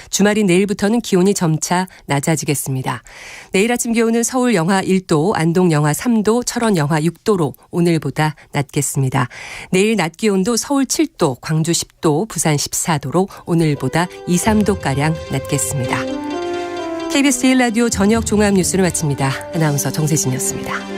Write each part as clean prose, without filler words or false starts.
주말인 내일부터는 기온이 점차 낮아지겠습니다. 내일 아침 기온은 서울 영하 1도, 안동 영하 3도, 철원 영하 6도로 오늘보다 낮겠습니다. 내일 낮 기온도 서울 7도, 광주 10도, 부산 14도로 오늘보다 2, 3도가량 낮겠습니다. KBS 제1라디오 저녁 종합 뉴스를 마칩니다. 아나운서 정세진이었습니다.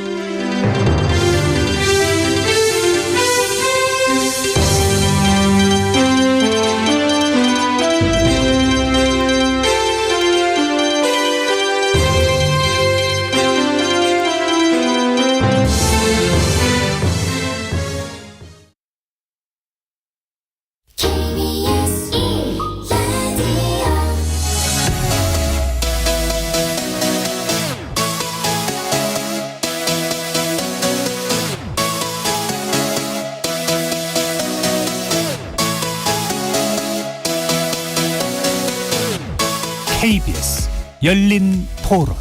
KBS 열린 토론.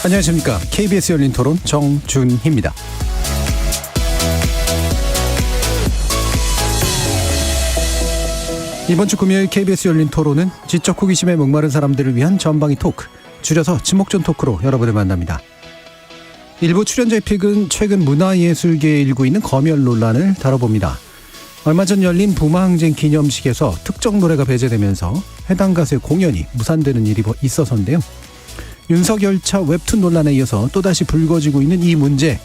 안녕하십니까. KBS 열린 토론 정준희입니다. 이번 주 금요일 KBS 열린 토론은 지적 호기심에 목마른 사람들을 위한 전방위 토크, 줄여서 지목전 토크로 여러분을 만납니다. 일부 출연자의 픽은 최근 문화예술계에 일고 있는 검열 논란을 다뤄봅니다. 얼마 전 열린 부마항쟁 기념식에서 특정 노래가 배제되면서 해당 가수의 공연이 무산되는 일이 있어서인데요. 윤석열차 웹툰 논란에 이어서 또다시 불거지고 있는 이 문제,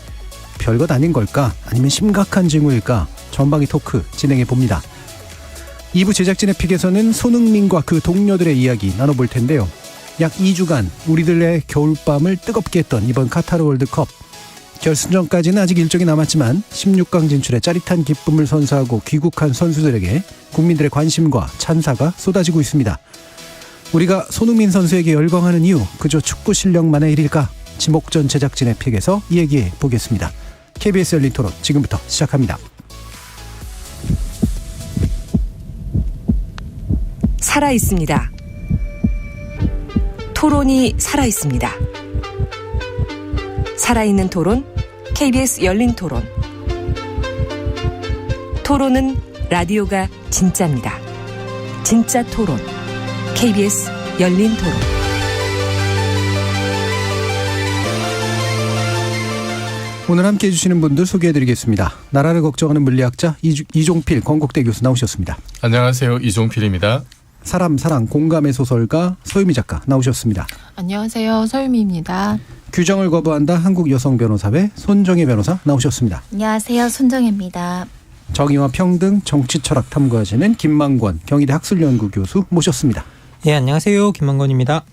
별것 아닌 걸까? 아니면 심각한 징후일까? 전방위 토크 진행해 봅니다. 2부 제작진의 픽에서는 손흥민과 그 동료들의 이야기 나눠볼 텐데요. 약 2주간 우리들의 겨울밤을 뜨겁게 했던 이번 카타르 월드컵. 결승전까지는 아직 일정이 남았지만 16강 진출의 짜릿한 기쁨을 선사하고 귀국한 선수들에게 국민들의 관심과 찬사가 쏟아지고 있습니다. 우리가 손흥민 선수에게 열광하는 이유, 그저 축구 실력만의 일일까? 지목전 제작진의 픽에서 얘기해 보겠습니다. KBS 열린 토론 지금부터 시작합니다. 살아있습니다. 토론이 살아있습니다. 살아있는 토론, KBS 열린 토론. 토론은 라디오가 진짜입니다. 진짜 토론, KBS 열린 토론. 오늘 함께해 주시는 분들 소개해드리겠습니다. 나라를 걱정하는 물리학자 이종필 건국대 교수 나오셨습니다. 안녕하세요. 이종필입니다. 사람, 사랑, 공감의 소설가 서유미 작가 나오셨습니다. 안녕하세요. 서유미입니다. 규정을 거부한다 한국여성변호사회 손정혜 변호사 나오셨습니다. 안녕하세요. 손정혜입니다. 정의와 평등, 정치철학 탐구하시는 김만권 경희대 학술연구 교수 모셨습니다. 예, 안녕하세요. 김만권입니다.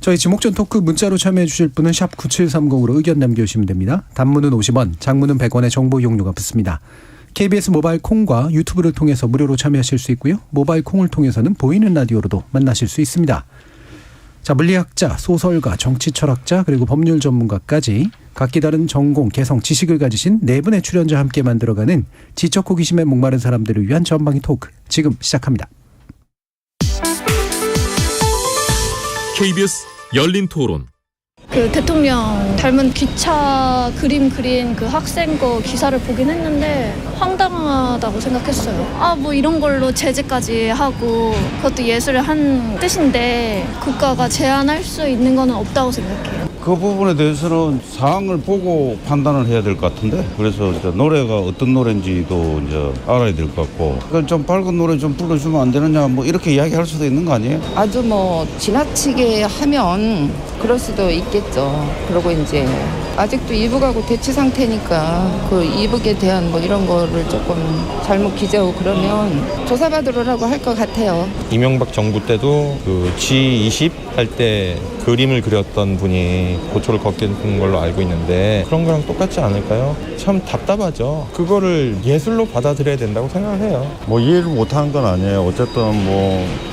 저희 지목전 토크 문자로 참여해 주실 분은 샵 9730으로 의견 남겨주시면 됩니다. 단문은 50원, 장문은 100원의 정보 이용료가 붙습니다. KBS 모바일 콩과 유튜브를 통해서 무료로 참여하실 수 있고요. 모바일 콩을 통해서는 보이는 라디오로도 만나실 수 있습니다. 자, 물리학자, 소설가, 정치철학자, 그리고 법률 전문가까지 각기 다른 전공, 개성, 지식을 가지신 네 분의 출연자와 함께 만들어가는 지적 호기심에 목마른 사람들을 위한 전방위 토크 지금 시작합니다. KBS 열린 토론. 그 대통령 닮은 기차 그림 그린 그 학생 거 기사를 보긴 했는데 황당하다고 생각했어요. 뭐 이런 걸로 제재까지 하고 그것도 예술의 한 뜻인데 국가가 제한할 수 있는 거는 없다고 생각해요. 그 부분에 대해서는 사항을 보고 판단을 해야 될 것 같은데, 그래서 이제 노래가 어떤 노래인지도 이제 알아야 될 것 같고, 좀 밝은 노래 좀 불러주면 안 되느냐 뭐 이렇게 이야기할 수도 있는 거 아니에요? 아주 지나치게 하면 그럴 수도 있겠죠. 그리고 이제 아직도 이북하고 대치 상태니까 그 이북에 대한 이런 거를 조금 잘못 기재하고 그러면 조사받으라고 할 것 같아요. 이명박 정부 때도 그 G20 할 때 그림을 그렸던 분이 고초를 겪은 걸로 알고 있는데 그런 거랑 똑같지 않을까요? 참 답답하죠. 그거를 예술로 받아들여야 된다고 생각을 해요. 이해를 못하는 건 아니에요. 어쨌든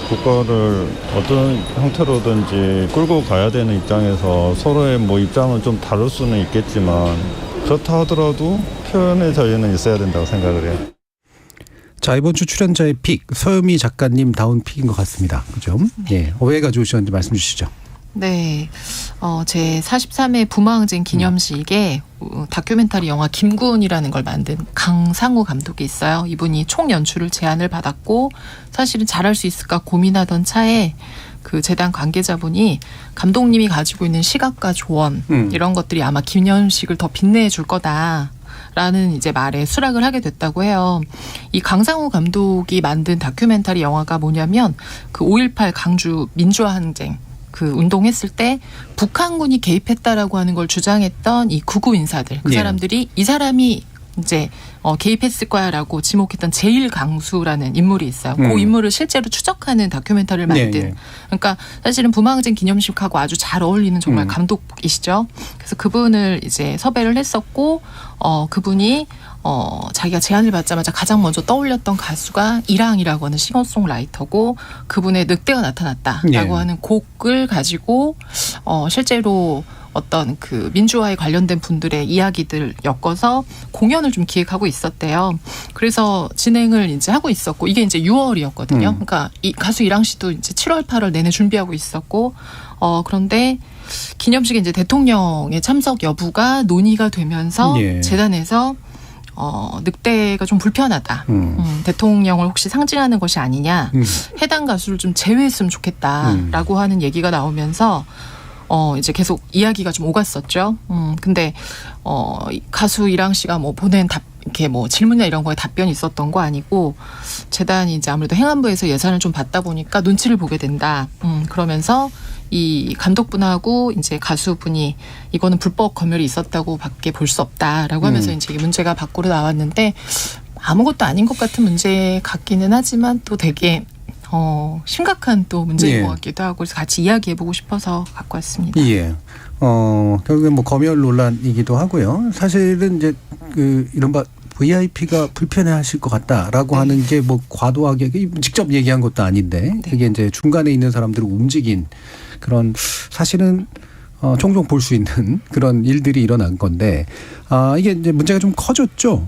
국가를 어떤 형태로든지 끌고 가야 되는 입장에서 서로의 입장은 좀 다를 수는 있겠지만 그렇다 하더라도 표현의 자유는 있어야 된다고 생각을 해요. 자, 이번 주 출연자의 픽, 서유미 작가님 다운 픽인 것 같습니다. 그죠? 예, 왜 가져오셨는지 말씀 주시죠. 네. 제 43회 부마항쟁 기념식에 다큐멘터리 영화 김군이라는 걸 만든 강상우 감독이 있어요. 이분이 총 연출을 제안을 받았고 사실은 잘할 수 있을까 고민하던 차에 그 재단 관계자분이 감독님이 가지고 있는 시각과 조언 이런 것들이 아마 기념식을 더 빛내줄 거다. 라는 이제 말에 수락을 하게 됐다고 해요. 이 강상우 감독이 만든 다큐멘터리 영화가 뭐냐면 그 5.18 강주 민주화항쟁 그 운동했을 때 북한군이 개입했다라고 하는 걸 주장했던 이 구구 인사들 그 사람들이 이 사람이 이제 개입했을 거야라고 지목했던 제일강수라는 인물이 있어요. 그 인물을 실제로 추적하는 다큐멘터리를 만든. 그러니까 사실은 부마항쟁 기념식하고 아주 잘 어울리는 정말 감독이시죠. 그래서 그분을 이제 섭외를 했었고 그분이 자기가 제안을 받자마자 가장 먼저 떠올렸던 가수가 이랑이라고 하는 싱어송라이터고 그분의 늑대가 나타났다라고 하는 곡을 가지고 실제로 어떤 그 민주화에 관련된 분들의 이야기들 엮어서 공연을 좀 기획하고 있었대요. 그래서 진행을 이제 하고 있었고 이게 이제 6월이었거든요. 그러니까 이 가수 이랑 씨도 이제 7월, 8월 내내 준비하고 있었고 그런데 기념식에 이제 대통령의 참석 여부가 논의가 되면서 재단에서 늑대가 좀 불편하다. 대통령을 혹시 상징하는 것이 아니냐. 해당 가수를 좀 제외했으면 좋겠다라고 하는 얘기가 나오면서 이제 계속 이야기가 좀 오갔었죠. 근데 가수 이랑 씨가 뭐 보낸 이렇게 뭐 질문이나 이런 거에 답변이 있었던 거 아니고 재단이 이제 아무래도 행안부에서 예산을 좀 받다 보니까 눈치를 보게 된다. 그러면서 이 감독분하고 이제 가수분이 이거는 불법 검열이 있었다고밖에 볼 수 없다라고 하면서 이제 이 문제가 밖으로 나왔는데 아무것도 아닌 것 같은 문제 같기는 하지만 또 되게 심각한 또 문제인 것 같기도 하고 그래서 같이 이야기해보고 싶어서 갖고 왔습니다. 예. 결국엔 뭐 검열 논란이기도 하고요. 사실은 이제 그 이른바 VIP가 불편해하실 것 같다라고 하는 게 뭐 과도하게 직접 얘기한 것도 아닌데 그게 이제 중간에 있는 사람들을 움직인 그런 사실은 종종 볼 수 있는 그런 일들이 일어난 건데 이게 이제 문제가 좀 커졌죠.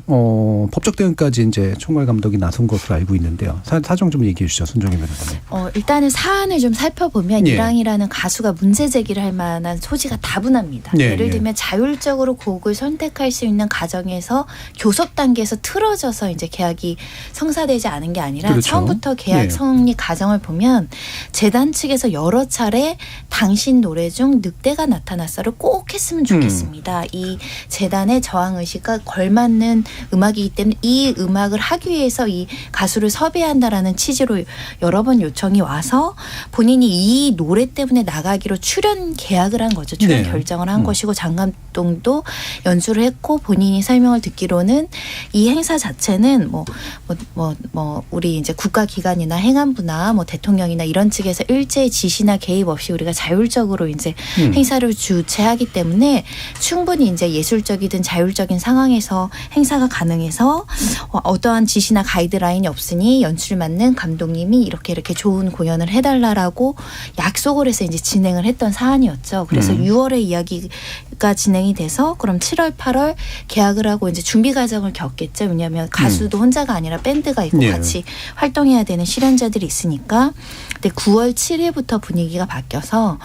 법적 대응까지 이제 총괄 감독이 나선 것으로 알고 있는데요. 사정 좀 얘기해 주시죠, 손정희 변호사님. 일단은 사안을 좀 살펴보면 이랑이라는 가수가 문제 제기를 할 만한 소지가 다분합니다. 예를 들면 자율적으로 곡을 선택할 수 있는 과정에서 교섭 단계에서 틀어져서 이제 계약이 성사되지 않은 게 아니라 처음부터 계약 성립 과정을 보면 재단 측에서 여러 차례 당신 노래 중 늑대가 나타났어를 꼭 했으면 좋겠습니다. 이 재단의 저항의식과 걸맞는 음악이기 때문에 이 음악을 하기 위해서 이 가수를 섭외한다라는 취지로 여러 번 요청이 와서 본인이 이 노래 때문에 나가기로 출연 계약을 한 거죠. 출연 결정을 한 것이고 장감독도 연주를 했고 본인이 설명을 듣기로는 이 행사 자체는 우리 이제 국가기관이나 행안부나 뭐 대통령이나 이런 측에서 일제의 지시나 개입 없이 우리가 자율적으로 이제 행사를 주최하기 때문에 충분히 이제 예술적이든 자율적인 상황에서 행사가 가능해서 어떠한 지시나 가이드라인이 없으니 연출 맡는 감독님이 이렇게 좋은 공연을 해달라라고 약속을 해서 이제 진행을 했던 사안이었죠. 그래서 6월에 이야기가 진행이 돼서 그럼 7월, 8월 계약을 하고 이제 준비 과정을 겪겠죠. 왜냐하면 가수도 혼자가 아니라 밴드가 있고 같이 활동해야 되는 실현자들이 있으니까. 근데 9월 7일부터 분위기가 바뀌어서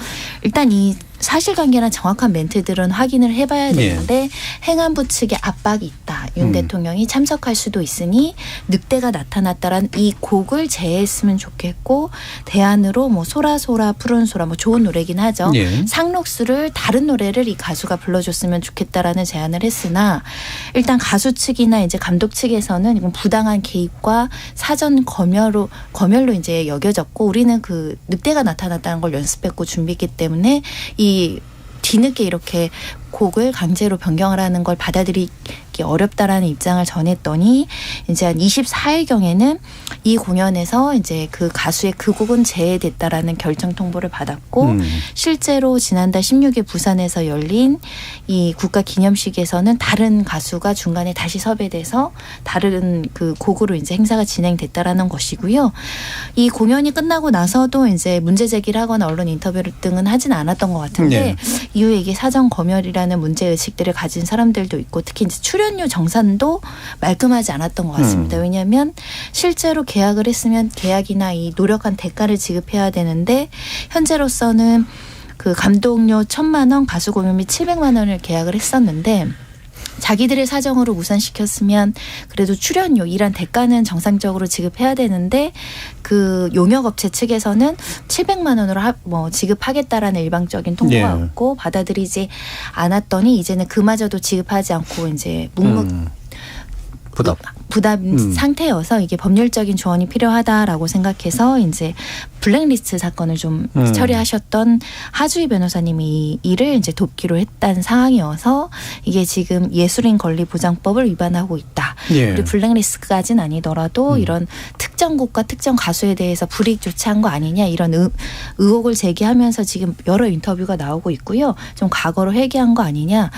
일단 이 사실관계나 정확한 멘트들은 확인을 해봐야 되는데 행안부 측에 압박이 있다. 윤 대통령이 참석할 수도 있으니 늑대가 나타났다란 이 곡을 제외했으면 좋겠고 대안으로 뭐 소라소라 푸른소라 뭐 좋은 노래긴 하죠. 상록수를 다른 노래를 이 가수가 불러줬으면 좋겠다라는 제안을 했으나 일단 가수 측이나 이제 감독 측에서는 이건 부당한 개입과 사전 검열로 이제 여겨졌고 우리는 그 늑대가 나타났다는 걸 연습했고 준비했기 때문에 이 뒤늦게 이렇게 곡을 강제로 변경을 하는 걸 받아들이기 어렵다라는 입장을 전했더니 이제 한 24일경에는 이 공연에서 이제 그 가수의 그 곡은 제외됐다라는 결정 통보를 받았고 실제로 지난달 16일 부산에서 열린 이 국가 기념식에서는 다른 가수가 중간에 다시 섭외돼서 다른 그 곡으로 이제 행사가 진행됐다라는 것이고요. 이 공연이 끝나고 나서도 이제 문제 제기를 하거나 언론 인터뷰 등은 하진 않았던 것 같은데 이후에 이게 사전 검열이라는 문제 의식들을 가진 사람들도 있고 특히 이제 출연료 정산도 말끔하지 않았던 것 같습니다. 왜냐하면 실제로 계약을 했으면 계약이나 이 노력한 대가를 지급해야 되는데 현재로서는 그 감독료 1,000만 원, 가수 공연비 700만 원을 계약을 했었는데 자기들의 사정으로 무산시켰으면 그래도 출연료 이란 대가는 정상적으로 지급해야 되는데 그 용역업체 측에서는 700만 원으로 지급하겠다라는 일방적인 통보였고 받아들이지 않았더니 이제는 그마저도 지급하지 않고 이제 부담 상태여서 이게 법률적인 조언이 필요하다라고 생각해서 이제 블랙리스트 사건을 좀 처리하셨던 하주희 변호사님이 이 일을 이제 돕기로 했다는 상황이어서 이게 지금 예술인 권리 보장법을 위반하고 있다. 예. 그리고 블랙리스트까지는 아니더라도 이런 특정 곡과 특정 가수에 대해서 불이익 조치한 거 아니냐 이런 의혹을 제기하면서 지금 여러 인터뷰가 나오고 있고요. 좀 과거로 회귀한 거 아니냐.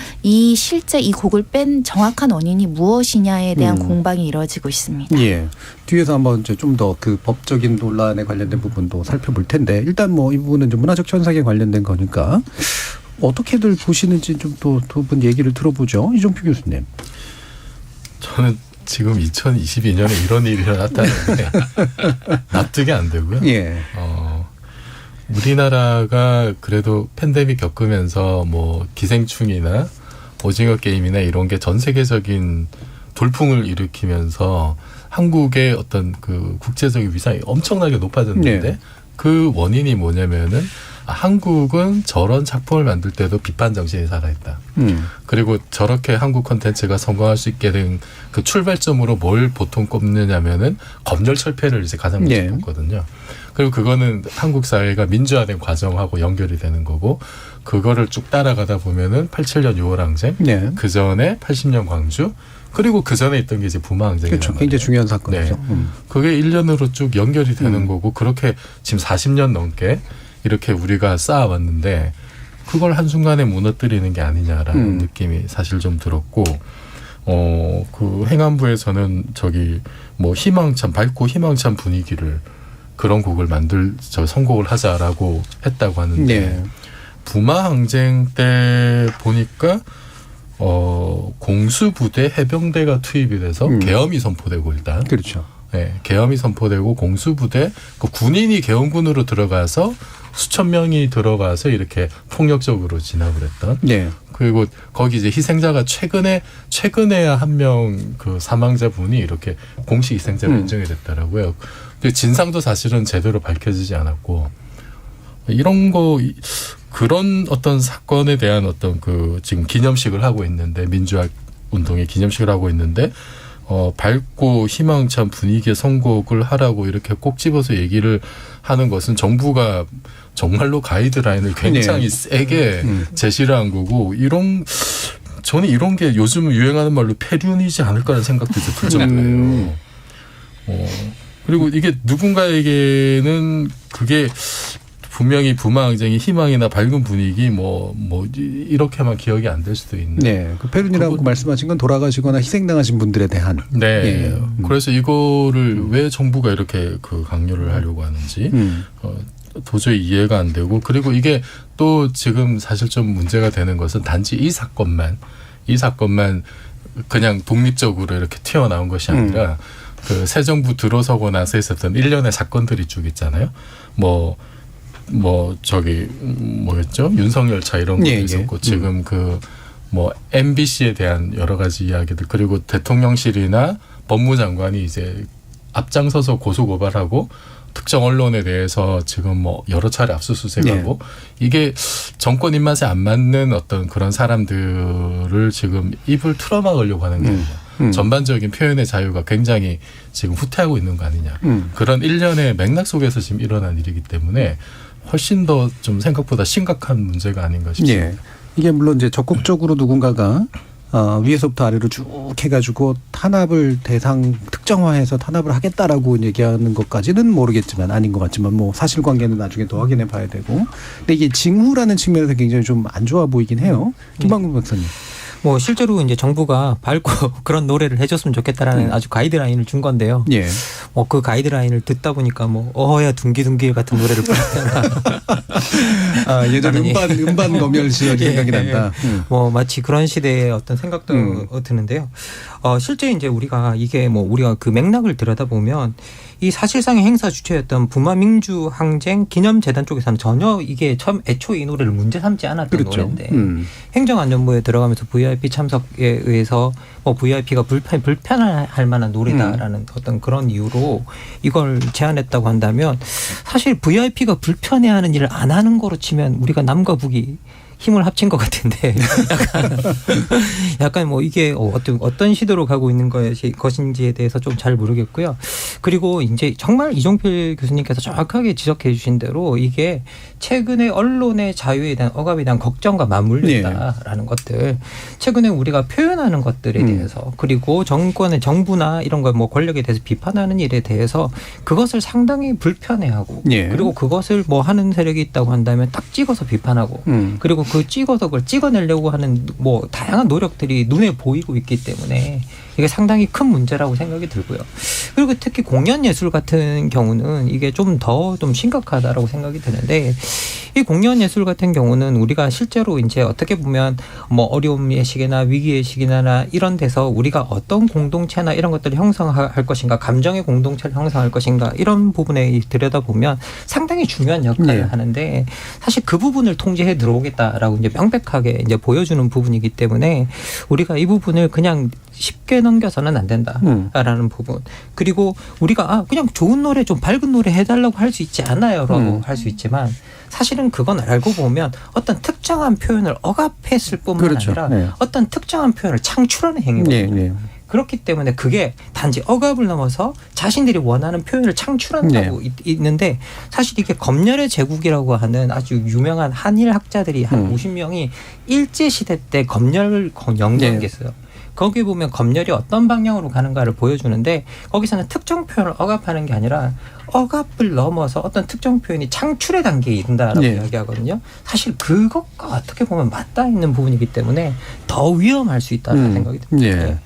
실제 이 곡을 뺀 정확한 원인이 무엇이냐에 대한 공방이 이루어지고 있습니다. 예. 뒤에서 한번 좀 더 그 법적인 논란에 관련된 부분도 살펴볼 텐데 일단 뭐 이 부분은 좀 문화적 현상에 관련된 거니까 어떻게들 보시는지 좀 또 두 분 얘기를 들어보죠. 이종필 교수님. 저는 지금 2022년에 이런 일이 일어났다는데 납득이 안 되고요. 예. 우리나라가 그래도 팬데믹 겪으면서 뭐 기생충이나 오징어 게임이나 이런 게 전 세계적인 돌풍을 일으키면서 한국의 어떤 그 국제적인 위상이 엄청나게 높아졌는데 네. 그 원인이 뭐냐면은 한국은 저런 작품을 만들 때도 비판 정신이 살아있다. 그리고 저렇게 한국 콘텐츠가 성공할 수 있게 된 그 출발점으로 뭘 보통 꼽느냐면은 검열 철폐를 이제 가장 먼저 꼽거든요. 그리고 그거는 한국 사회가 민주화된 과정하고 연결이 되는 거고 그거를 쭉 따라가다 보면은 87년 6월 항쟁, 그 전에 80년 광주, 그리고 그 전에 있던 게 이제 부마항쟁이란 그렇죠. 굉장히 중요한 사건이죠. 네. 그게 1년으로 쭉 연결이 되는 거고 그렇게 지금 40년 넘게 이렇게 우리가 쌓아왔는데 그걸 한순간에 무너뜨리는 게 아니냐라는 느낌이 사실 좀 들었고 그 행안부에서는 희망찬 밝고 희망찬 분위기를 그런 곡을 선곡을 하자라고 했다고 하는데 부마항쟁 때 보니까 공수부대 해병대가 투입이 돼서 계엄이 선포되고 일단 그렇죠. 네, 계엄이 선포되고 공수부대 그 군인이 계엄군으로 들어가서 수천 명이 들어가서 이렇게 폭력적으로 진압을 했던. 그리고 거기 이제 희생자가 최근에야 한 명 그 사망자 분이 이렇게 공식 희생자로 인정이 됐더라고요. 근데 진상도 사실은 제대로 밝혀지지 않았고 이런 그런 어떤 사건에 대한 어떤 지금 기념식을 하고 있는데 민주화 운동의 기념식을 하고 있는데 밝고 희망찬 분위기의 선곡을 하라고 이렇게 꼭 집어서 얘기를 하는 것은 정부가 정말로 가이드라인을 굉장히 세게 제시를 한 거고 저는 이런 게 요즘 유행하는 말로 폐륜이지 않을까라는 생각도 이제 들 정도예요. 그리고 이게 누군가에게는 그게 분명히 부마항쟁이 희망이나 밝은 분위기 이렇게만 기억이 안 될 수도 있는. 네, 그 폐륜이라고 말씀하신 건 돌아가시거나 희생당하신 분들에 대한. 네. 그래서 이거를 왜 정부가 이렇게 강요를 하려고 하는지 도저히 이해가 안 되고 그리고 이게 또 지금 사실 좀 문제가 되는 것은 단지 이 사건만 그냥 독립적으로 이렇게 튀어나온 것이 아니라 그 새 정부 들어서고 나서 있었던 일련의 사건들이 쭉 있잖아요. 뭐였죠? 윤석열차 이런 것도 있었고 지금 MBC에 대한 여러 가지 이야기들 그리고 대통령실이나 법무장관이 이제 앞장서서 고소고발하고 특정 언론에 대해서 지금 여러 차례 압수수색하고 이게 정권 입맛에 안 맞는 어떤 그런 사람들을 지금 입을 틀어막으려고 하는 겁니다. 전반적인 표현의 자유가 굉장히 지금 후퇴하고 있는 거 아니냐. 그런 일련의 맥락 속에서 지금 일어난 일이기 때문에 훨씬 더 좀 생각보다 심각한 문제가 아닌가 싶습니다. 이게 물론 이제 적극적으로 누군가가 위에서부터 아래로 쭉 해가지고 탄압을 특정화해서 탄압을 하겠다라고 얘기하는 것까지는 모르겠지만 아닌 것 같지만 사실관계는 나중에 더 확인해 봐야 되고 근데 이게 징후라는 측면에서 굉장히 좀 안 좋아 보이긴 해요. 김방금 박사님. 실제로 이제 정부가 밝고 그런 노래를 해줬으면 좋겠다라는 아주 가이드라인을 준 건데요. 그 가이드라인을 듣다 보니까 어허야 둥기둥기 같은 노래를 부르잖아. 예전에 음반 검열 시절이 생각이 난다. 마치 그런 시대의 어떤 생각도 드는데요. 실제 이제 우리가 이게 뭐 우리가 그 맥락을 들여다보면 이 사실상의 행사 주체였던 부마민주항쟁 기념재단 쪽에서는 전혀 이게 처음 애초에 이 노래를 문제 삼지 않았던 그렇죠. 노래인데 행정안전부에 들어가면서 VIP 참석에 의해서 뭐 VIP가 불편할 만한 노래다라는 어떤 그런 이유로 이걸 제안했다고 한다면 사실 VIP가 불편해하는 일을 안 하는 거로 치면 우리가 남과 북이 힘을 합친 것 같은데 약간 뭐 이게 어떤 시도로 가고 있는 것인지에 대해서 좀 잘 모르겠고요. 그리고 이제 정말 이종필 교수님께서 정확하게 지적해 주신 대로 이게 최근에 언론의 자유에 대한 억압에 대한 걱정과 맞물려 있다라는 것들, 최근에 우리가 표현하는 것들에 대해서 그리고 정부나 이런 거 뭐 권력에 대해서 비판하는 일에 대해서 그것을 상당히 불편해하고 그리고 그것을 뭐 하는 세력이 있다고 한다면 딱 찍어서 비판하고 그리고 그 찍어서 그걸 찍어내려고 하는 뭐 다양한 노력들이 눈에 보이고 있기 때문에 이게 상당히 큰 문제라고 생각이 들고요. 그리고 특히 공연 예술 같은 경우는 이게 좀 심각하다라고 생각이 드는데, 이 공연 예술 같은 경우는 우리가 실제로 이제 어떻게 보면 뭐 어려움의 시기나 위기의 시기나 이런 데서 우리가 어떤 공동체나 이런 것들을 형성할 것인가, 감정의 공동체를 형성할 것인가, 이런 부분에 들여다보면 상당히 중요한 역할을 하는데, 사실 그 부분을 통제해 들어오겠다라고 이제 명백하게 이제 보여주는 부분이기 때문에 우리가 이 부분을 그냥 쉽게 넘겨서는 안 된다라는 부분. 그리고 우리가 그냥 좋은 노래, 좀 밝은 노래 해달라고 할 수 있지 않아요라고 할 수 있지만, 사실은 그건 알고 보면 어떤 특정한 표현을 억압했을 뿐만 아니라 어떤 특정한 표현을 창출하는 행위거든요. 그렇기 때문에 그게 단지 억압을 넘어서 자신들이 원하는 표현을 창출한다고 있는데, 사실 이게 검열의 제국이라고 하는 아주 유명한 한일 학자들이 한 50명이 일제시대 때 검열을 연구한 게 있어요. 거기 보면 검열이 어떤 방향으로 가는가를 보여주는데, 거기서는 특정 표현을 억압하는 게 아니라 억압을 넘어서 어떤 특정 표현이 창출의 단계에 이른다라고 이야기하거든요. 사실 그것과 어떻게 보면 맞닿아 있는 부분이기 때문에 더 위험할 수 있다는 생각이 듭니다.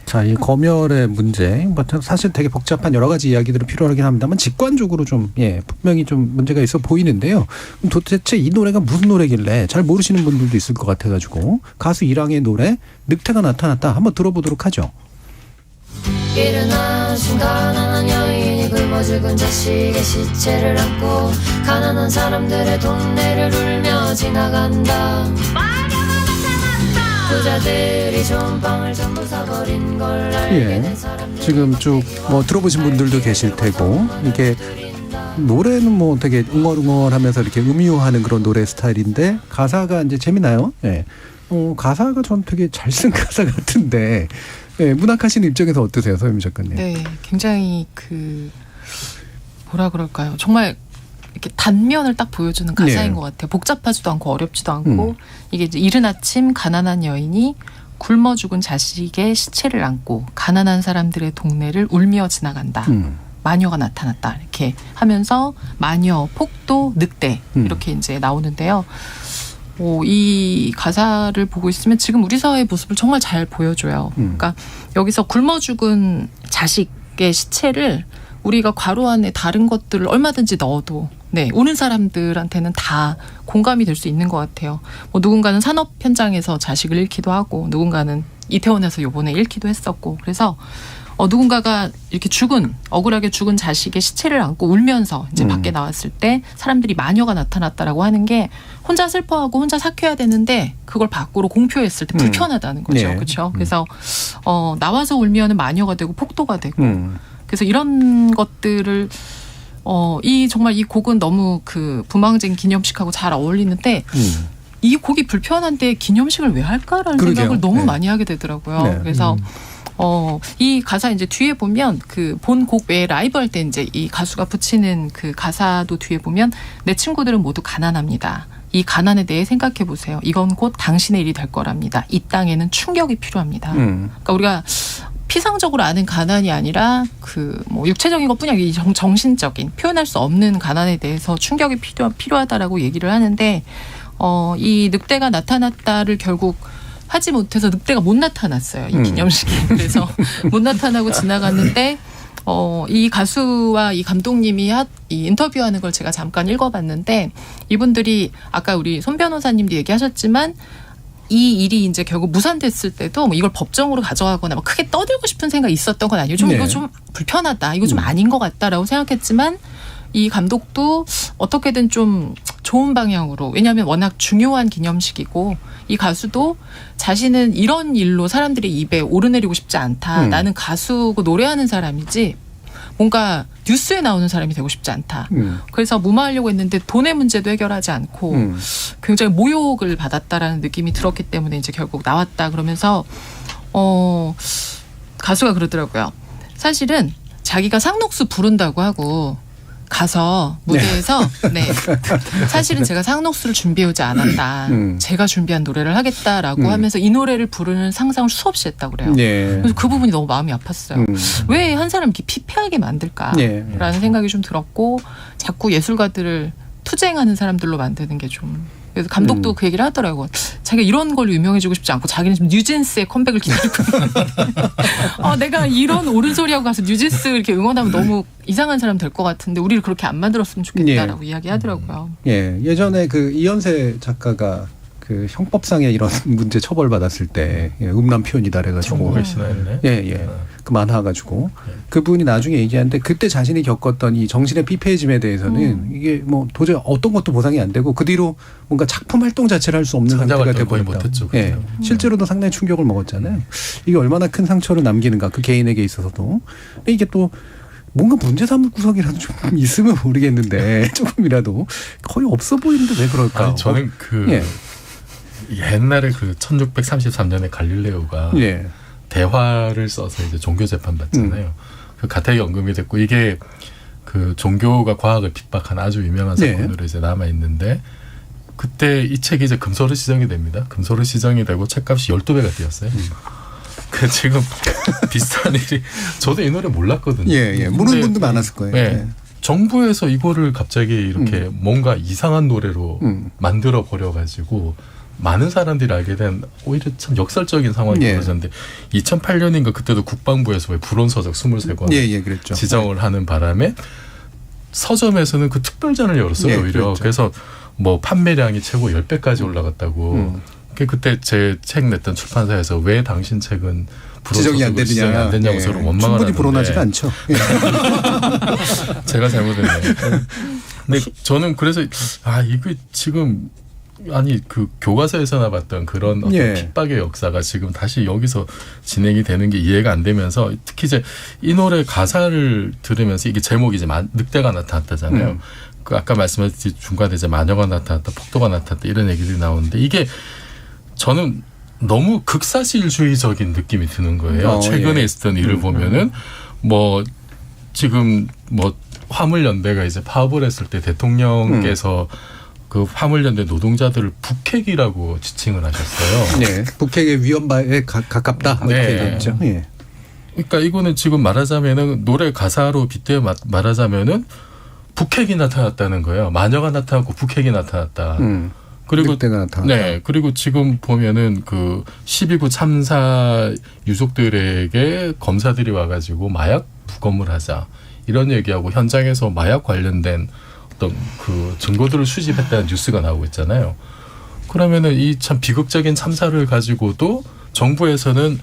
자, 이 검열의 문제, 사실 되게 복잡한 여러 가지 이야기들이 필요하긴 합니다만 직관적으로 좀 분명히 좀 문제가 있어 보이는데요. 그럼 도대체 이 노래가 무슨 노래길래 잘 모르시는 분들도 있을 것 같아가지고 가수 이랑의 노래 늑대가 나타났다 한번 들어보도록 하죠. 일어나신 가난한 여인이 굶어 죽은 자식의 시체를 안고 가난한 사람들의 동네를 울며 지나간다. 부자들이 좋은 빵을 전부 사버린 걸 알게 된 사람들. 지금 쭉 뭐 들어보신 분들도 계실 테고, 이게 노래는 뭐 되게 웅얼웅얼하면서 이렇게 음유하는 그런 노래 스타일인데 가사가 이제 재미나요? 가사가 전 되게 잘 쓴 가사 같은데. 문학하시는 입장에서 어떠세요, 서유미 작가님? 네, 굉장히 뭐라 그럴까요? 정말 이렇게 단면을 딱 보여주는 가사인 것 같아요. 복잡하지도 않고 어렵지도 않고, 이게 이제 이른 아침 가난한 여인이 굶어 죽은 자식의 시체를 안고 가난한 사람들의 동네를 울며 지나간다. 마녀가 나타났다. 이렇게 하면서 마녀, 폭도, 늑대 이렇게 이제 나오는데요. 이 가사를 보고 있으면 지금 우리 사회의 모습을 정말 잘 보여줘요. 그러니까 여기서 굶어 죽은 자식의 시체를 우리가 괄호 안에 다른 것들을 얼마든지 넣어도 오는 사람들한테는 다 공감이 될 수 있는 것 같아요. 뭐 누군가는 산업 현장에서 자식을 잃기도 하고, 누군가는 이태원에서 요번에 잃기도 했었고, 그래서 누군가가 이렇게 억울하게 죽은 자식의 시체를 안고 울면서 이제 밖에 나왔을 때 사람들이 마녀가 나타났다라고 하는 게, 혼자 슬퍼하고 혼자 삭혀야 되는데 그걸 밖으로 공표했을 때 불편하다는 거죠. 그렇죠? 그래서 나와서 울면은 마녀가 되고 폭도가 되고, 그래서 이런 것들을 정말 이 곡은 너무 그 부망쟁 기념식하고 잘 어울리는데, 이 곡이 불편한데 기념식을 왜 할까라는 생각을 너무 많이 하게 되더라고요. 그래서 이 가사 이제 뒤에 보면 그 본 곡 외에 라이브 할 때 이제 이 가수가 붙이는 그 가사도 뒤에 보면, 내 친구들은 모두 가난합니다. 이 가난에 대해 생각해 보세요. 이건 곧 당신의 일이 될 거랍니다. 이 땅에는 충격이 필요합니다. 그러니까 우리가 피상적으로 아는 가난이 아니라 뭐 육체적인 것뿐이 아니라 정신적인, 표현할 수 없는 가난에 대해서 충격이 필요하다라고 얘기를 하는데, 이 늑대가 나타났다를 결국 하지 못해서 늑대가 못 나타났어요. 이 기념식에. 그래서 못 나타나고 지나갔는데, 이 가수와 이 감독님이 이 인터뷰하는 걸 제가 잠깐 읽어봤는데, 이분들이 아까 우리 손 변호사님도 얘기하셨지만 이 일이 이제 결국 무산됐을 때도 뭐 이걸 법정으로 가져가거나 막 크게 떠들고 싶은 생각이 있었던 건 아니에요. 좀 이거 좀 불편하다. 이거 좀 아닌 것 같다라고 생각했지만 이 감독도 어떻게든 좀 좋은 방향으로, 왜냐하면 워낙 중요한 기념식이고 이 가수도 자신은 이런 일로 사람들의 입에 오르내리고 싶지 않다. 나는 가수고 노래하는 사람이지 뭔가 뉴스에 나오는 사람이 되고 싶지 않다. 그래서 무마하려고 했는데 돈의 문제도 해결하지 않고 굉장히 모욕을 받았다라는 느낌이 들었기 때문에 이제 결국 나왔다. 그러면서 가수가 그러더라고요. 사실은 자기가 상록수 부른다고 하고 가서 무대에서 사실은 제가 상록수를 준비해오지 않았다. 제가 준비한 노래를 하겠다라고 하면서 이 노래를 부르는 상상을 수없이 했다고 그래요. 그래서 그 부분이 너무 마음이 아팠어요. 왜 한 사람 이렇게 피폐하게 만들까라는 생각이 좀 들었고, 자꾸 예술가들을 투쟁하는 사람들로 만드는 게 좀. 그래서 감독도 그 얘기를 하더라고요. 자기가 이런 걸로 유명해지고 싶지 않고 자기는 지금 뉴진스의 컴백을 기다리고 내가 이런 옳은 소리하고 가서 뉴진스 이렇게 응원하면 너무 이상한 사람 될 것 같은데 우리를 그렇게 안 만들었으면 좋겠다라고 이야기하더라고요. 예전에 그 이현세 작가가 그 형법상의 이런 문제 처벌받았을 때 음란 표현이다 그래가지고 그 만화 가지고 그분이 나중에 얘기하는데 그때 자신이 겪었던 이 정신의 피폐해짐에 대해서는 이게 뭐 도저히 어떤 것도 보상이 안 되고 그 뒤로 뭔가 작품 활동 자체를 할 수 없는 상태가 돼버렸다. 실제로도 상당히 충격을 먹었잖아요. 이게 얼마나 큰 상처를 남기는가 그 개인에게 있어서도. 근데 이게 또 뭔가 문제 삼을 구석이라도 좀 있으면 모르겠는데 조금이라도 거의 없어 보이는데 왜 그럴까? 아니, 저는 옛날에 그 1633년에 갈릴레오가 대화를 써서 이제 종교 재판 받잖아요. 그 가택이 언급이 됐고 이게 그 종교가 과학을 핍박한 아주 유명한 사건으로 이제 남아 있는데 그때 이 책이 이제 금소로 시정이 됩니다. 금소로 시정이 되고 책값이 12배가 뛰었어요. 그 지금 비슷한 일이 저도 이 노래 몰랐거든요. 모르는 분도 많았을 거예요. 정부에서 이거를 갑자기 이렇게 뭔가 이상한 노래로 만들어 버려가지고 많은 사람들이 알게 된 오히려 참 역설적인 상황이 벌어졌는데 2008년인가 그때도 국방부에서 왜 불온서적 23권 그랬죠. 지정을 하는 바람에 서점에서는 그 특별전을 열었어요. 오히려. 그래서 뭐 판매량이 최고 10배까지 올라갔다고. 그때 제 책 냈던 출판사에서 왜 당신 책은 지정이 안 되냐고 서로 원망을 하는데 충분히 불온하지가 않죠. 제가 잘못했네요. 근데 저는 그래서 이거 지금 그 교과서에서나 봤던 그런 어떤 핍박의 역사가 지금 다시 여기서 진행이 되는 게 이해가 안 되면서 특히 이제 이 노래 가사를 들으면서 이게 제목이 이제 늑대가 나타났다잖아요. 그 아까 말씀하셨듯이 중간에 이제 마녀가 나타났다, 폭도가 나타났다 이런 얘기들이 나오는데 이게 저는 너무 극사실주의적인 느낌이 드는 거예요. 최근에 있었던 일을 보면은 뭐 지금 뭐 화물연대가 이제 파업을 했을 때 대통령께서 그 화물연대 노동자들을 북핵이라고 지칭을 하셨어요. 북핵의 위험에 가깝다. 이렇게 얘기했죠. 그러니까 이거는 지금 말하자면은 노래 가사로 빗대어 말하자면은 북핵이 나타났다는 거예요. 마녀가 나타났고 북핵이 나타났다. 그리고 그리고 지금 보면은 그 12구 참사 유족들에게 검사들이 와가지고 마약 부검을 하자 이런 얘기하고 현장에서 마약 관련된 어떤 그 증거들을 수집했다는 뉴스가 나오고 있잖아요. 그러면은 이 참 비극적인 참사를 가지고도 정부에서는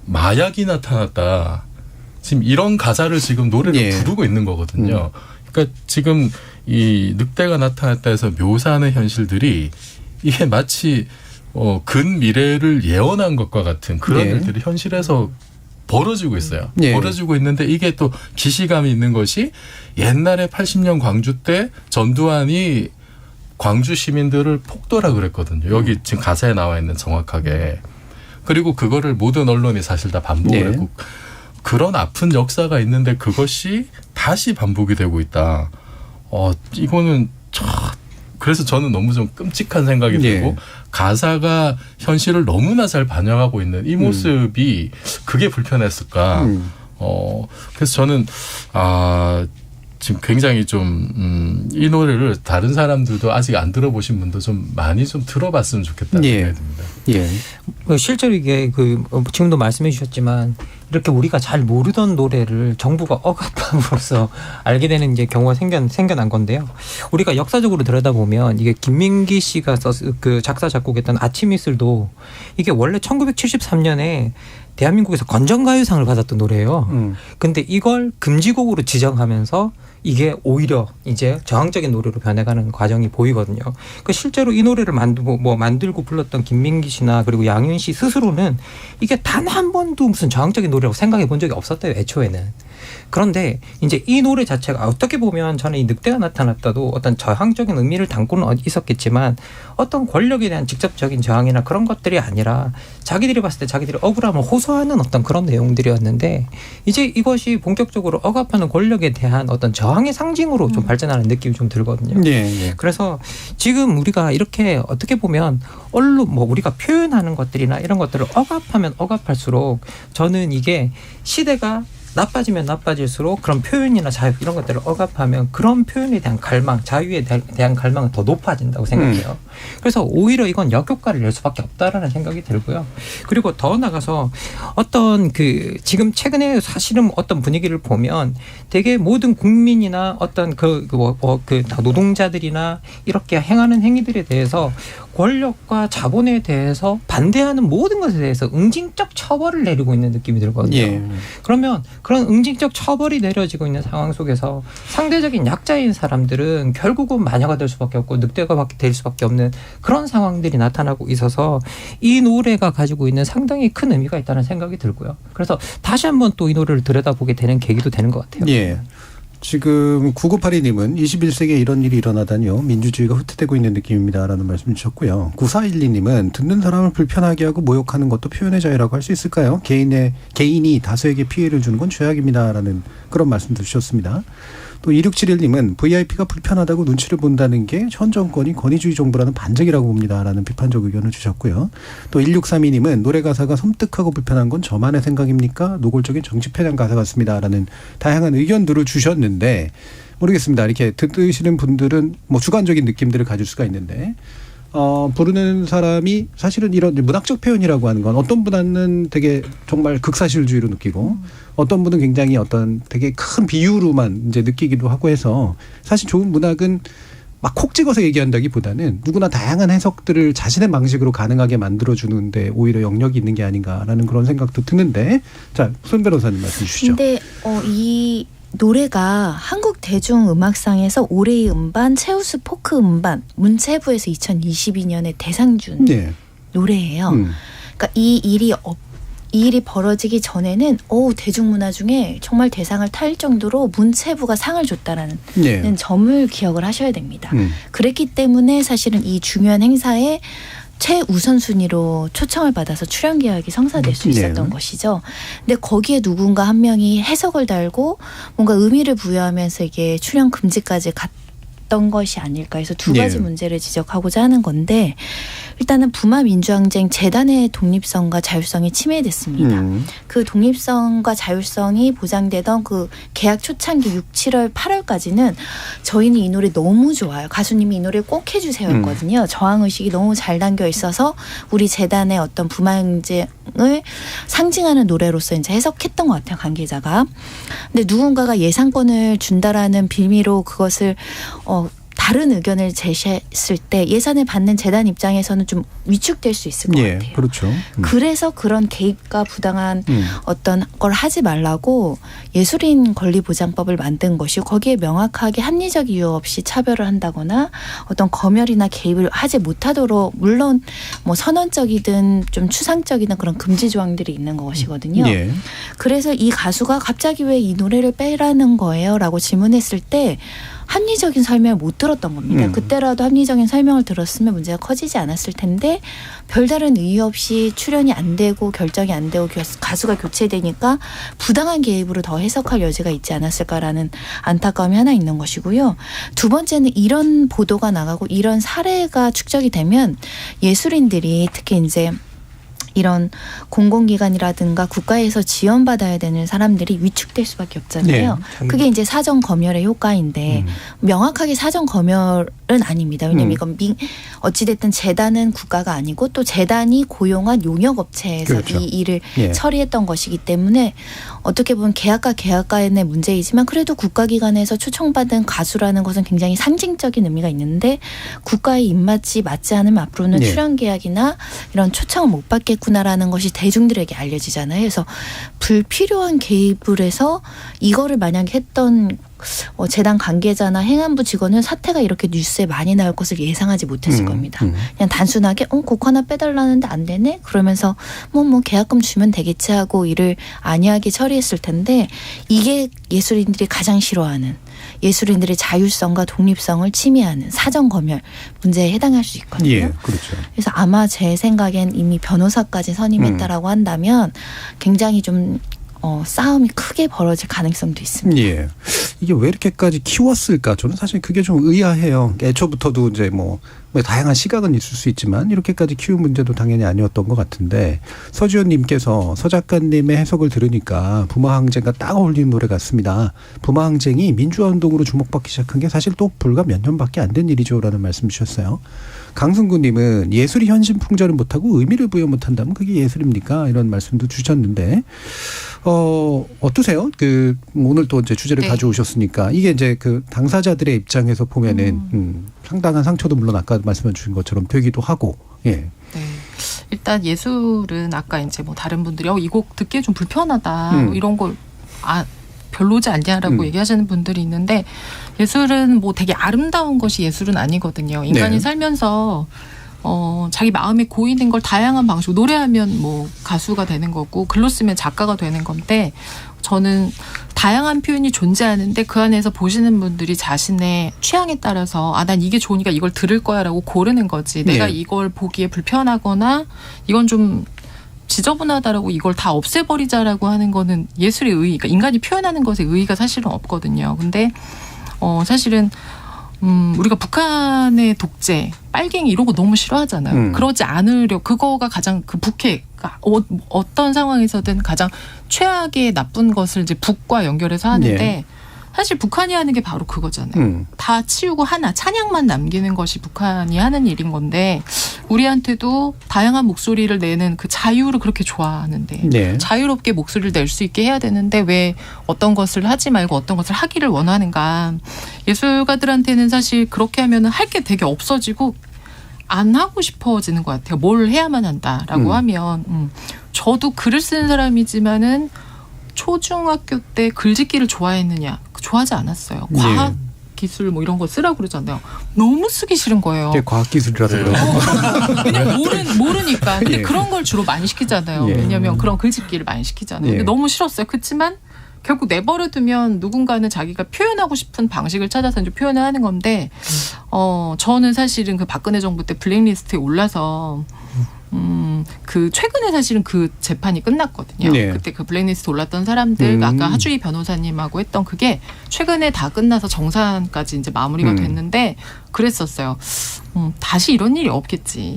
마약이 나타났다. 지금 이런 가사를 지금 노래로 부르고 있는 거거든요. 그러니까 지금 이 늑대가 나타났다 해서 묘사하는 현실들이 이게 마치 근미래를 예언한 것과 같은 그런 일들이 현실에서 벌어지고 있어요. 벌어지고 있는데 이게 또 기시감이 있는 것이 옛날에 80년 광주 때 전두환이 광주 시민들을 폭도라 그랬거든요. 여기 지금 가사에 나와 있는 정확하게. 그리고 그거를 모든 언론이 사실 다 반복을 했고 그런 아픈 역사가 있는데 그것이 다시 반복이 되고 있다. 이거는 그래서 저는 너무 좀 끔찍한 생각이 들고 가사가 현실을 너무나 잘 반영하고 있는 이 모습이 그게 불편했을까. 그래서 저는 지금 굉장히 좀 이 노래를 다른 사람들도 아직 안 들어보신 분도 좀 많이 좀 들어봤으면 좋겠다는 생각이 듭니다. 예. 실제로 이게 지금도 말씀해 주셨지만 이렇게 우리가 잘 모르던 노래를 정부가 억압함으로써 알게 되는 이제 경우가 생겨난 건데요. 우리가 역사적으로 들여다보면 이게 김민기 씨가 그 작사 작곡했던 아침 이슬도 이게 원래 1973년에 대한민국에서 건전가요상을 받았던 노래예요. 근데 이걸 금지곡으로 지정하면서 이게 오히려 이제 저항적인 노래로 변해가는 과정이 보이거든요. 그러니까 실제로 이 노래를 만들고 불렀던 김민기 씨나 그리고 양현 씨 스스로는 이게 단 한 번도 무슨 저항적인 노래라고 생각해 본 적이 없었대요, 애초에는. 그런데 이제 이 노래 자체가 어떻게 보면 저는 이 늑대가 나타났다도 어떤 저항적인 의미를 담고는 있었겠지만 어떤 권력에 대한 직접적인 저항이나 그런 것들이 아니라 자기들이 봤을 때 자기들이 억울함을 호소하는 어떤 그런 내용들이었는데 이제 이것이 본격적으로 억압하는 권력에 대한 어떤 저항의 상징으로 좀 발전하는 느낌이 좀 들거든요. 그래서 지금 우리가 이렇게 어떻게 보면 언론 우리가 표현하는 것들이나 이런 것들을 억압하면 억압할수록 저는 이게 시대가 나빠지면 나빠질수록 그런 표현이나 자유 이런 것들을 억압하면 그런 표현에 대한 갈망, 자유에 대한 갈망은 더 높아진다고 생각해요. 그래서 오히려 이건 역효과를 낼 수밖에 없다라는 생각이 들고요. 그리고 더 나가서 어떤 지금 최근에 사실은 어떤 분위기를 보면 되게 모든 국민이나 어떤 노동자들이나 이렇게 행하는 행위들에 대해서 권력과 자본에 대해서 반대하는 모든 것에 대해서 응징적 처벌을 내리고 있는 느낌이 들거든요. 그러면 그런 응징적 처벌이 내려지고 있는 상황 속에서 상대적인 약자인 사람들은 결국은 마녀가 될 수밖에 없고 늑대가 될 수밖에 없는 그런 상황들이 나타나고 있어서 이 노래가 가지고 있는 상당히 큰 의미가 있다는 생각이 들고요. 그래서 다시 한번 또 이 노래를 들여다보게 되는 계기도 되는 것 같아요. 지금 9982님은 21세기에 이런 일이 일어나다니요. 민주주의가 후퇴되고 있는 느낌입니다라는 말씀 주셨고요. 9412님은 듣는 사람을 불편하게 하고 모욕하는 것도 표현의 자유라고 할 수 있을까요? 개인이 다수에게 피해를 주는 건 죄악입니다라는 그런 말씀도 주셨습니다. 또 2671님은 VIP가 불편하다고 눈치를 본다는 게 현 정권이 권위주의 정부라는 반증이라고 봅니다라는 비판적 의견을 주셨고요. 또 1632님은 노래 가사가 섬뜩하고 불편한 건 저만의 생각입니까? 노골적인 정치 편향 가사 같습니다라는 다양한 의견들을 주셨는데 모르겠습니다. 이렇게 듣으시는 분들은 주관적인 느낌들을 가질 수가 있는데 부르는 사람이 사실은 이런 문학적 표현이라고 하는 건 어떤 분은 되게 정말 극사실주의로 느끼고 어떤 분은 굉장히 어떤 되게 큰 비유로만 이제 느끼기도 하고 해서 사실 좋은 문학은 막 콕 찍어서 얘기한다기보다는 누구나 다양한 해석들을 자신의 방식으로 가능하게 만들어주는데 오히려 영역이 있는 게 아닌가라는 그런 생각도 드는데 자, 손 변호사님 말씀 주시죠. 근데 이 노래가 한국 대중음악상에서 올해의 음반, 최우수 포크 음반, 문체부에서 2022년에 대상 준 노래예요. 그러니까 이 일이 벌어지기 전에는 대중문화 중에 정말 대상을 탈 정도로 문체부가 상을 줬다라는 점을 기억을 하셔야 됩니다. 그랬기 때문에 사실은 이 중요한 행사에 최우선순위로 초청을 받아서 출연 계약이 성사될 수 있었던 것이죠. 근데 거기에 누군가 한 명이 해석을 달고 뭔가 의미를 부여하면서 이게 출연 금지까지 갔던 것이 아닐까 해서 두 가지 문제를 지적하고자 하는 건데 일단은 부마민주항쟁 재단의 독립성과 자율성이 침해됐습니다. 그 독립성과 자율성이 보장되던 그 개학 초창기 6, 7월, 8월까지는 저희는 이 노래 너무 좋아요. 가수님이 이 노래 꼭 해주세요 했거든요. 저항의식이 너무 잘 담겨 있어서 우리 재단의 어떤 부마항쟁을 상징하는 노래로서 이제 해석했던 것 같아요. 관계자가. 근데 누군가가 예산권을 준다라는 빌미로 그것을 다른 의견을 제시했을 때 예산을 받는 재단 입장에서는 좀 위축될 수 있을 것 같아요. 그렇죠. 그래서 그런 개입과 부당한 어떤 걸 하지 말라고 예술인 권리보장법을 만든 것이고 거기에 명확하게 합리적 이유 없이 차별을 한다거나 어떤 검열이나 개입을 하지 못하도록 물론 선언적이든 좀 추상적이든 그런 금지 조항들이 있는 것이거든요. 그래서 이 가수가 갑자기 왜 이 노래를 빼라는 거예요? 라고 질문했을 때 합리적인 설명을 못 들었던 겁니다. 그때라도 합리적인 설명을 들었으면 문제가 커지지 않았을 텐데 별다른 이유 없이 출연이 안 되고 결정이 안 되고 가수가 교체되니까 부당한 개입으로 더 해석할 여지가 있지 않았을까라는 안타까움이 하나 있는 것이고요. 두 번째는 이런 보도가 나가고 이런 사례가 축적이 되면 예술인들이 특히 이제 이런 공공기관이라든가 국가에서 지원받아야 되는 사람들이 위축될 수밖에 없잖아요. 네. 그게 이제 사전 검열의 효과인데 명확하게 사전 검열은 아닙니다. 왜냐하면 이건 어찌됐든 재단은 국가가 아니고 또 재단이 고용한 용역업체에서 그렇죠. 이 일을 처리했던 것이기 때문에 어떻게 보면 계약과 계약간의 문제이지만 그래도 국가기관에서 초청받은 가수라는 것은 굉장히 상징적인 의미가 있는데 국가의 입맛이 맞지 않으면 앞으로는 출연계약이나 이런 초청을 못 받겠구나라는 것이 대중들에게 알려지잖아요. 그래서 불필요한 개입을 해서 이거를 만약에 했던 재단 관계자나 행안부 직원은 사태가 이렇게 뉴스에 많이 나올 것을 예상하지 못했을 겁니다. 그냥 단순하게 곡 하나 빼달라는데 안 되네? 그러면서 뭐 계약금 주면 되겠지 하고 일을 안이하게 처리했을 텐데 이게 예술인들이 가장 싫어하는 예술인들의 자율성과 독립성을 침해하는 사전검열 문제에 해당할 수 있거든요. 예, 그렇죠. 그래서 아마 제 생각엔 이미 변호사까지 선임했다라고 한다면 굉장히 좀 싸움이 크게 벌어질 가능성도 있습니다. 예. 이게 왜 이렇게까지 키웠을까? 저는 사실 그게 좀 의아해요. 애초부터도 이제 뭐 다양한 시각은 있을 수 있지만 이렇게까지 키운 문제도 당연히 아니었던 것 같은데 서지현님께서 서 작가님의 해석을 들으니까 부마항쟁과 딱 어울리는 노래 같습니다. 부마항쟁이 민주화운동으로 주목받기 시작한 게 사실 또 불과 몇 년밖에 안 된 일이죠라는 말씀 주셨어요. 강승구님은 예술이 현신 풍자를 못하고 의미를 부여 못한다면 그게 예술입니까? 이런 말씀도 주셨는데 어떠세요? 오늘 또 이제 주제를 가져오셨으니까 이게 이제 그 당사자들의 입장에서 보면은 상당한 상처도 물론 아까 말씀해 주신 것처럼 되기도 하고 예. 네. 일단 예술은 아까 이제 뭐 다른 분들이 이 곡 듣기에 좀 불편하다 이런 걸 별로지 않냐라고 얘기하시는 분들이 있는데 예술은 뭐 되게 아름다운 것이 예술은 아니거든요. 인간이 살면서 자기 마음에 고이는 걸 다양한 방식으로 노래하면 뭐 가수가 되는 거고 글로 쓰면 작가가 되는 건데 저는 다양한 표현이 존재하는데 그 안에서 보시는 분들이 자신의 취향에 따라서 난 이게 좋으니까 이걸 들을 거야 라고 고르는 거지 내가 이걸 보기에 불편하거나 이건 좀 지저분하다라고 이걸 다 없애버리자라고 하는 거는 예술의 의의, 그러니까 인간이 표현하는 것에 의의가 사실은 없거든요. 근데 사실은 우리가 북한의 독재, 빨갱이 이런 거 너무 싫어하잖아요. 그러지 않으려 그거가 가장 그 북해, 그러니까 어떤 상황에서든 가장 최악의 나쁜 것을 이제 북과 연결해서 하는데 사실 북한이 하는 게 바로 그거잖아요. 다 치우고 하나 찬양만 남기는 것이 북한이 하는 일인 건데 우리한테도 다양한 목소리를 내는 그 자유를 그렇게 좋아하는데 자유롭게 목소리를 낼 수 있게 해야 되는데 왜 어떤 것을 하지 말고 어떤 것을 하기를 원하는가. 예술가들한테는 사실 그렇게 하면 할 게 되게 없어지고 안 하고 싶어지는 것 같아요. 뭘 해야만 한다라고 하면 저도 글을 쓰는 사람이지만은 초중학교 때 글짓기를 좋아했느냐? 좋아하지 않았어요. 과학 기술 뭐 이런 거 쓰라고 그러잖아요. 너무 쓰기 싫은 거예요. 과학 기술이라서 그래요. 왜냐면 모르니까. 근데 그런 걸 주로 많이 시키잖아요. 왜냐면 그런 글짓기를 많이 시키잖아요. 근데 너무 싫었어요. 그렇지만 결국 내버려 두면 누군가는 자기가 표현하고 싶은 방식을 찾아서 이제 표현을 하는 건데 저는 사실은 그 박근혜 정부 때 블랙리스트에 올라서 그 최근에 사실은 그 재판이 끝났거든요. 그때 그 블랙리스트 올랐던 사람들 아까 하주희 변호사님하고 했던 그게 최근에 다 끝나서 정산까지 이제 마무리가 됐는데 그랬었어요. 다시 이런 일이 없겠지.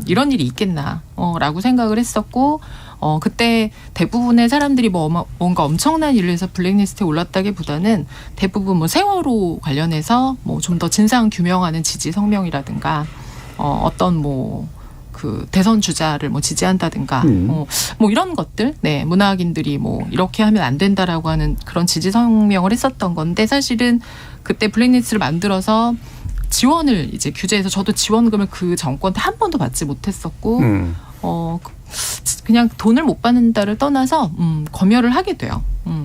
이런 일이 있겠나 라고 생각을 했었고 그때 대부분의 사람들이 뭔가 엄청난 일을 해서 블랙리스트에 올랐다기보다는 대부분 뭐 세월호 관련해서 뭐 좀 더 진상 규명하는 지지 성명이라든가 어떤 뭐 그 대선 주자를 뭐 지지한다든가 뭐 이런 것들 문화학인들이 뭐 이렇게 하면 안 된다라고 하는 그런 지지 성명을 했었던 건데 사실은 그때 블랙리스트를 만들어서 지원을 이제 규제해서 저도 지원금을 그 정권 때 한 번도 받지 못했었고 그냥 돈을 못 받는다를 떠나서 검열을 하게 돼요.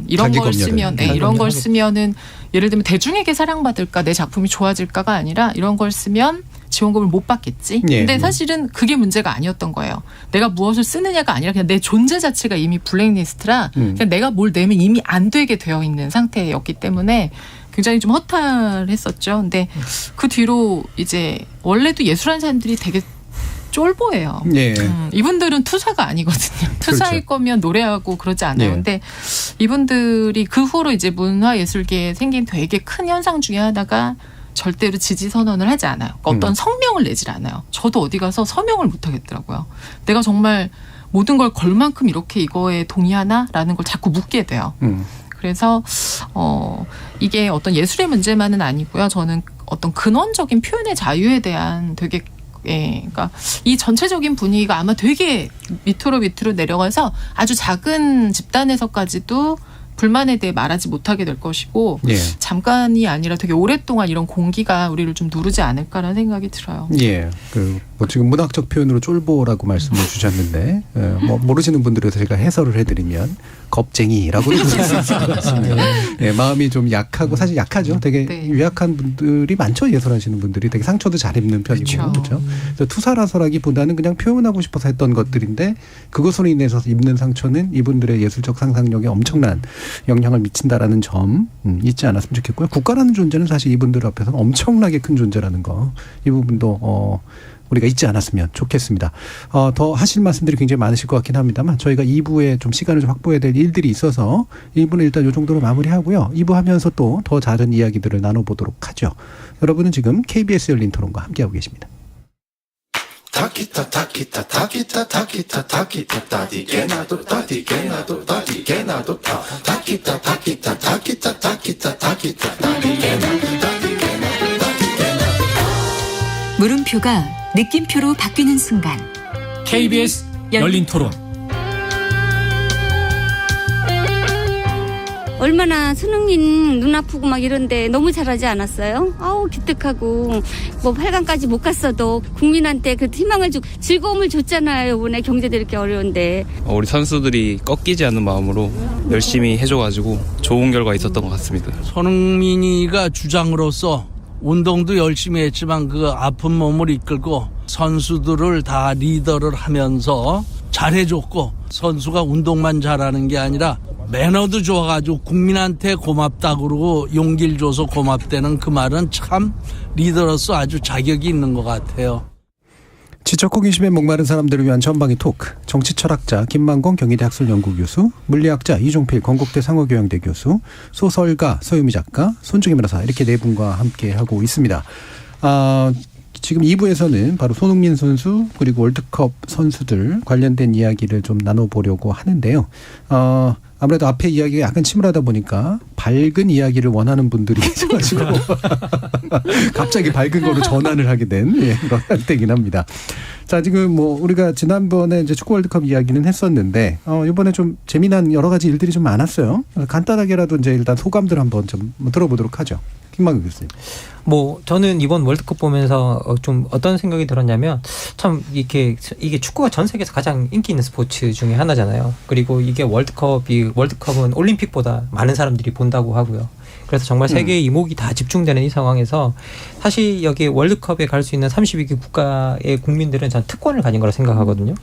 이런 걸 쓰면 이런 걸 쓰면은 예를 들면 대중에게 사랑받을까 내 작품이 좋아질까가 아니라 이런 걸 쓰면 지원금을 못 받겠지. 근데 사실은 그게 문제가 아니었던 거예요. 내가 무엇을 쓰느냐가 아니라 그냥 내 존재 자체가 이미 블랙리스트라 그냥 내가 뭘 내면 이미 안 되게 되어 있는 상태였기 때문에 굉장히 좀 허탈했었죠. 근데 그 뒤로 이제 원래도 예술하는 사람들이 되게 쫄보예요. 이분들은 투사가 아니거든요. 투사일 거면 노래하고 그러지 않아요. 근데 이분들이 그 후로 이제 문화예술계에 생긴 되게 큰 현상 중에 하나가 절대로 지지 선언을 하지 않아요. 그러니까 어떤 성명을 내질 않아요. 저도 어디 가서 서명을 못 하겠더라고요. 내가 정말 모든 걸 걸 만큼 이렇게 이거에 동의하나라는 걸 자꾸 묻게 돼요. 그래서 이게 어떤 예술의 문제만은 아니고요. 저는 어떤 근원적인 표현의 자유에 대한 되게 그러니까 이 전체적인 분위기가 아마 되게 밑으로 내려가서 아주 작은 집단에서까지도 불만에 대해 말하지 못하게 될 것이고 예. 잠깐이 아니라 되게 오랫동안 이런 공기가 우리를 좀 누르지 않을까라는 생각이 들어요. 예, 뭐 지금 문학적 표현으로 쫄보라고 말씀을 주셨는데 뭐 모르시는 분들에서 제가 해설을 해드리면 겁쟁이라고도 부를 수 있을 것 같습니다. 예, 마음이 좀 약하고 사실 약하죠. 되게 유약한 분들이 많죠. 예술하시는 분들이 되게 상처도 잘 입는 편이고 그렇죠. 그래서 투사라서라기보다는 그냥 표현하고 싶어서 했던 것들인데 그것으로 인해서 입는 상처는 이분들의 예술적 상상력에 엄청난 영향을 미친다라는 점 잊지 않았으면 좋겠고요. 국가라는 존재는 사실 이분들 앞에서는 엄청나게 큰 존재라는 거 이 부분도 우리가 잊지 않았으면 좋겠습니다. 더 하실 말씀들이 굉장히 많으실 것 같긴 합니다만 저희가 2부에 좀 시간을 좀 확보해야 될 일들이 있어서 1부는 일단 이 정도로 마무리하고요. 2부 하면서 또 더 다른 이야기들을 나눠보도록 하죠. 여러분은 지금 KBS 열린 토론과 함께하고 계십니다. 물음표가 느낌표로 바뀌는 순간 KBS 열린 토론. 얼마나 손흥민 눈 아프고 막 이런데 너무 잘하지 않았어요? 아우 기특하고 뭐 8강까지 못 갔어도 국민한테 그 희망을 주고 즐거움을 줬잖아요. 이번에 경제도 이렇게 어려운데. 우리 선수들이 꺾이지 않는 마음으로 열심히 해줘가지고 좋은 결과 있었던 것 같습니다. 손흥민이가 주장으로서 운동도 열심히 했지만 그 아픈 몸을 이끌고 선수들을 다 리더를 하면서 잘해줬고 선수가 운동만 잘하는 게 아니라 매너도 좋아가지고 국민한테 고맙다고 그러고 용기를 줘서 고맙다는 그 말은 참 리더로서 아주 자격이 있는 것 같아요. 지적 호기심에 목마른 사람들을 위한 전방위 토크. 정치철학자 김만공 경희대 학술연구교수, 물리학자 이종필 건국대 상호교양대 교수, 소설가 서유미 작가, 손중희 변호사 이렇게 네 분과 함께하고 있습니다. 지금 2부에서는 바로 손흥민 선수 그리고 월드컵 선수들 관련된 이야기를 좀 나눠보려고 하는데요. 아무래도 앞에 이야기가 약간 침울하다 보니까 밝은 이야기를 원하는 분들이 계셔가지고 갑자기 밝은 거로 전환을 하게 된 그런 상태이긴 합니다. 자, 지금 뭐 우리가 지난번에 이제 축구 월드컵 이야기는 했었는데 이번에 좀 재미난 여러 가지 일들이 좀 많았어요. 간단하게라도 이제 일단 소감들 한번 좀 들어보도록 하죠. 김만국 교수님. 뭐 저는 이번 월드컵 보면서 좀 어떤 생각이 들었냐면 참 이게 축구가 전 세계에서 가장 인기 있는 스포츠 중에 하나잖아요. 그리고 이게 월드컵은 올림픽보다 많은 사람들이 본다고 하고요. 그래서 정말 세계의 이목이 다 집중되는 이 상황에서 사실 여기 월드컵에 갈 수 있는 32개 국가의 국민들은 전 특권을 가진 거라 생각하거든요.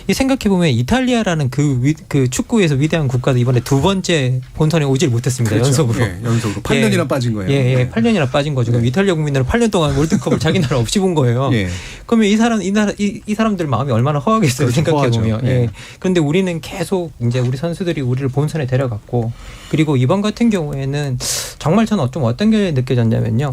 이 생각해보면 이탈리아라는 그 축구에서 위대한 국가도 이번에 두 번째 본선에 오질 못했습니다. 그렇죠. 연속으로. 예, 연속으로. 8년이나 빠진 거예요. 예, 8년이나 빠진 거죠. 그럼 이탈리아 국민들은 8년 동안 월드컵을 자기 나라 없이 본 거예요. 예. 그러면 이 사람들 마음이 얼마나 허하겠어요. 그렇죠, 생각해보면. 예. 그런데 우리는 계속 이제 우리 선수들이 우리를 본선에 데려갔고 그리고 이번 같은 경우에는 정말 저는 좀 어떤 게 느껴졌냐면요.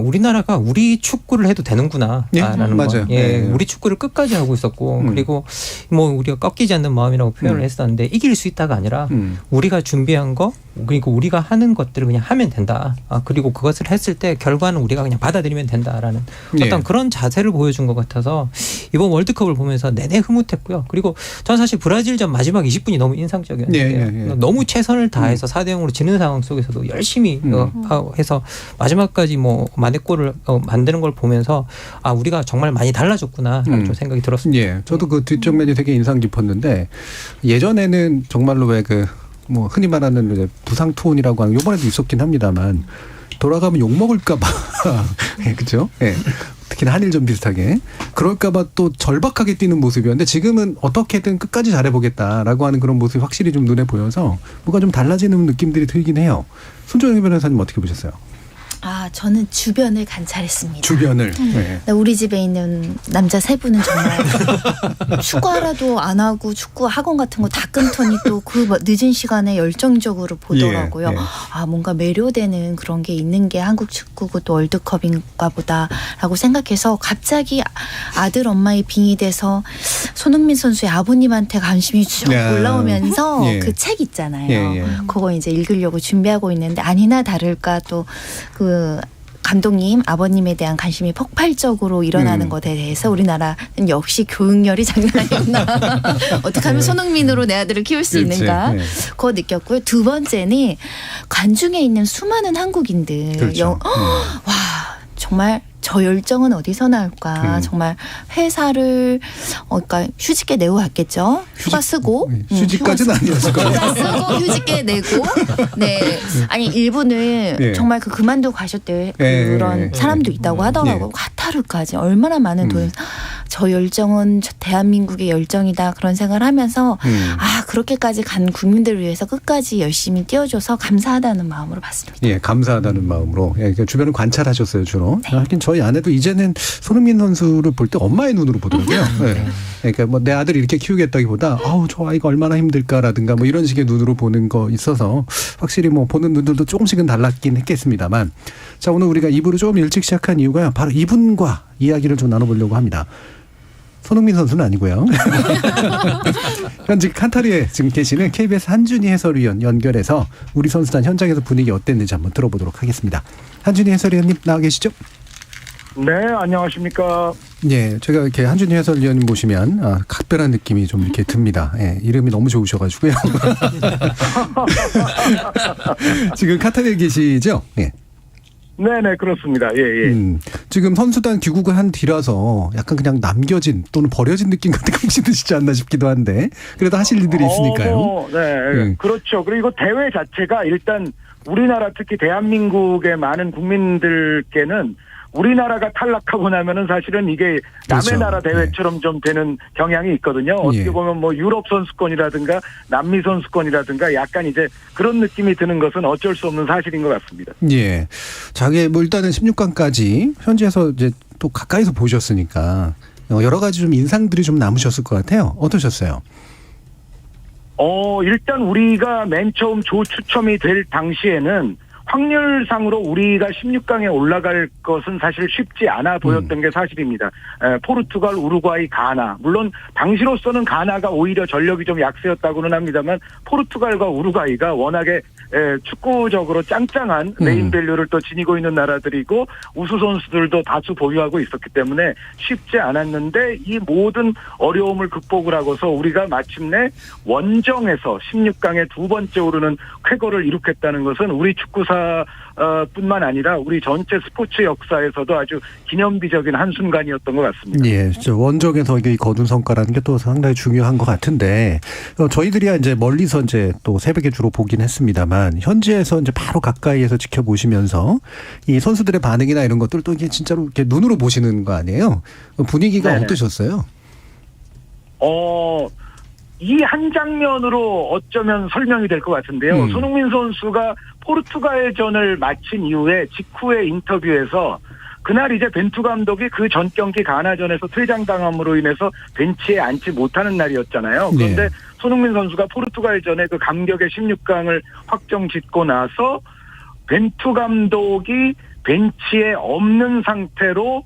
우리나라가 우리 축구를 해도 되는구나. 라는 맞아요. 우리 축구를 끝까지 하고 있었고 그리고 뭐 우리가 꺾이지 않는 마음이라고 표현을 했었는데 이길 수 있다가 아니라 우리가 준비한 거 그리고 우리가 하는 것들을 그냥 하면 된다. 그리고 그것을 했을 때 결과는 우리가 그냥 받아들이면 된다라는 어떤 그런 자세를 보여준 것 같아서 이번 월드컵을 보면서 내내 흐뭇했고요. 그리고 저는 사실 브라질전 마지막 20분이 너무 인상적이었는데요. 너무 최선을 다해서 4대0으로 지는 상황 속에서도 열심히 해서 마지막까지 뭐 만회골을 만드는 걸 보면서 우리가 정말 많이 달라졌구나라는 좀 생각이 들었습니다. 예, 저도 그 뒷정면이 되게 인상 깊었는데 예전에는 정말로 왜 뭐 흔히 말하는 이제 부상 투혼이라고 하는 이번에도 있었긴 합니다만 돌아가면 욕 먹을까봐 그렇죠? 예. 특히나 한일전 비슷하게 그럴까봐 또 절박하게 뛰는 모습이었는데 지금은 어떻게든 끝까지 잘해보겠다라고 하는 그런 모습이 확실히 좀 눈에 보여서 뭔가 좀 달라지는 느낌들이 들긴 해요. 손정희 변호사님 어떻게 보셨어요? 저는 주변을 관찰했습니다. 주변을. 네. 우리 집에 있는 남자 3분은 정말 축구하라도 안 하고 축구 학원 같은 거 다 끊더니 또 그 늦은 시간에 열정적으로 보더라고요. 뭔가 매료되는 그런 게 있는 게 한국 축구고 또 월드컵인가 보다라고 생각해서 갑자기 아들 엄마의 빙이 돼서 손흥민 선수의 아버님한테 관심이 쭉 올라오면서 그 책 있잖아요. 그거 이제 읽으려고 준비하고 있는데 아니나 다를까 또 그 감독님 아버님에 대한 관심이 폭발적으로 일어나는 것에 대해서 우리나라는 역시 교육열이 장난이 없나. 어떻게 하면 손흥민으로 내 아들을 키울 수 있는가. 그거 느꼈고요. 두 번째는 관중에 있는 수많은 한국인들. 와 정말 저 열정은 어디서 나올까. 정말 회사를 그러니까 휴직계 내고 갔겠죠. 휴가 쓰고. 휴직까지는 아니었을 거예요. 휴가 쓰고 휴직계 내고. 네. 아니 일본은 정말 그만두고 가셨대요. 그런 사람도 있다고 하더라고요. 카타르까지 얼마나 많은 돈. 저 열정은 대한민국의 열정이다 그런 생각을 하면서 그렇게까지 간 국민들을 위해서 끝까지 열심히 뛰어줘서 감사하다는 마음으로 봤습니다. 예, 감사하다는 마음으로. 그러니까 주변을 관찰하셨어요 주로. 하긴 저희 아내도 이제는 손흥민 선수를 볼 때 엄마의 눈으로 보더라고요. 그러니까 뭐 내 아들을 이렇게 키우겠다기보다 저 아이가 얼마나 힘들까라든가 뭐 이런 식의 눈으로 보는 거 있어서 확실히 뭐 보는 눈들도 조금씩은 달랐긴 했겠습니다만, 자 오늘 우리가 2부를 조금 일찍 시작한 이유가 바로 이분과 이야기를 좀 나눠보려고 합니다. 손흥민 선수는 아니고요. 현재 카타르에 지금 계시는 KBS 한준희 해설위원 연결해서 우리 선수단 현장에서 분위기 어땠는지 한번 들어보도록 하겠습니다. 한준희 해설위원님 나와 계시죠? 네, 안녕하십니까. 예, 제가 이렇게 한준희 해설위원님 보시면 각별한 느낌이 좀 이렇게 듭니다. 예, 이름이 너무 좋으셔가지고요. 지금 카타르에 계시죠? 예. 네네, 그렇습니다. 예. 지금 선수단 귀국을 한 뒤라서 약간 그냥 남겨진 또는 버려진 느낌 같은 거 혹시 드시지 않나 싶기도 한데, 그래도 하실 일들이 있으니까요. 네, 그렇죠. 그리고 대회 자체가 일단 우리나라 특히 대한민국의 많은 국민들께는 우리나라가 탈락하고 나면은 사실은 이게 남의 그렇죠. 나라 대회처럼 좀 되는 경향이 있거든요. 어떻게 보면 뭐 유럽 선수권이라든가 남미 선수권이라든가 약간 이제 그런 느낌이 드는 것은 어쩔 수 없는 사실인 것 같습니다. 예. 자기 뭐 일단은 16강까지 현지에서 이제 또 가까이서 보셨으니까 여러 가지 좀 인상들이 좀 남으셨을 것 같아요. 어떠셨어요? 일단 우리가 맨 처음 조 추첨이 될 당시에는 확률상으로 우리가 16강에 올라갈 것은 사실 쉽지 않아 보였던 게 사실입니다. 포르투갈, 우루과이, 가나. 물론 당시로서는 가나가 오히려 전력이 좀 약세였다고는 합니다만 포르투갈과 우루과이가 워낙에 축구적으로 짱짱한 네임밸류를 또 지니고 있는 나라들이고 우수 선수들도 다수 보유하고 있었기 때문에 쉽지 않았는데 이 모든 어려움을 극복을 하고서 우리가 마침내 원정에서 16강에 두 번째 오르는 쾌거를 이룩했다는 것은 우리 축구사 뿐만 아니라 우리 전체 스포츠 역사에서도 아주 기념비적인 한순간이었던 것 같습니다. 예, 원정에서 이게 거둔 성과라는 게 또 상당히 중요한 것 같은데, 저희들이야 이제 멀리서 이제 또 새벽에 주로 보긴 했습니다만, 현지에서 이제 바로 가까이에서 지켜보시면서 이 선수들의 반응이나 이런 것들 또 이게 진짜로 이렇게 눈으로 보시는 거 아니에요? 분위기가 네네. 어떠셨어요? 이 한 장면으로 어쩌면 설명이 될 것 같은데요. 손흥민 선수가 포르투갈전을 마친 이후에 직후의 인터뷰에서 그날 이제 벤투 감독이 그 전 경기 가나전에서 퇴장당함으로 인해서 벤치에 앉지 못하는 날이었잖아요. 그런데 네. 손흥민 선수가 포르투갈전에 그 감격의 16강을 확정짓고 나서 벤투 감독이 벤치에 없는 상태로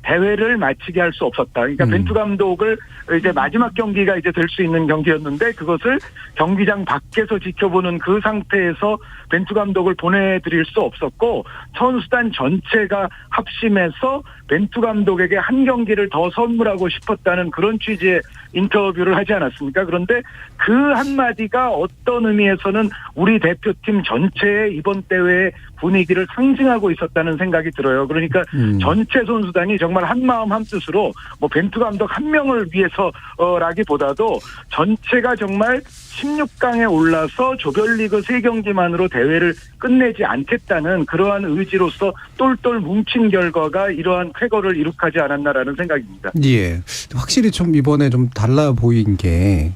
대회를 마치게 할 수 없었다. 그러니까 벤투 감독을 이제 마지막 경기가 이제 될 수 있는 경기였는데 그것을 경기장 밖에서 지켜보는 그 상태에서 벤투 감독을 보내드릴 수 없었고 선수단 전체가 합심해서 벤투 감독에게 한 경기를 더 선물하고 싶었다는 그런 취지의 인터뷰를 하지 않았습니까? 그런데 그 한마디가 어떤 의미에서는 우리 대표팀 전체의 이번 대회의 분위기를 상징하고 있었다는 생각이 들어요. 그러니까 전체 선수단이 정말 한마음 한뜻으로 뭐 벤투 감독 한 명을 위해서라기보다도 전체가 정말 16강에 올라서 조별리그 3경기만으로 대회를 끝내지 않겠다는 그러한 의지로서 똘똘 뭉친 결과가 이러한 쾌거를 이룩하지 않았나라는 생각입니다. 예, 확실히 좀 이번에 좀 달라 보인 게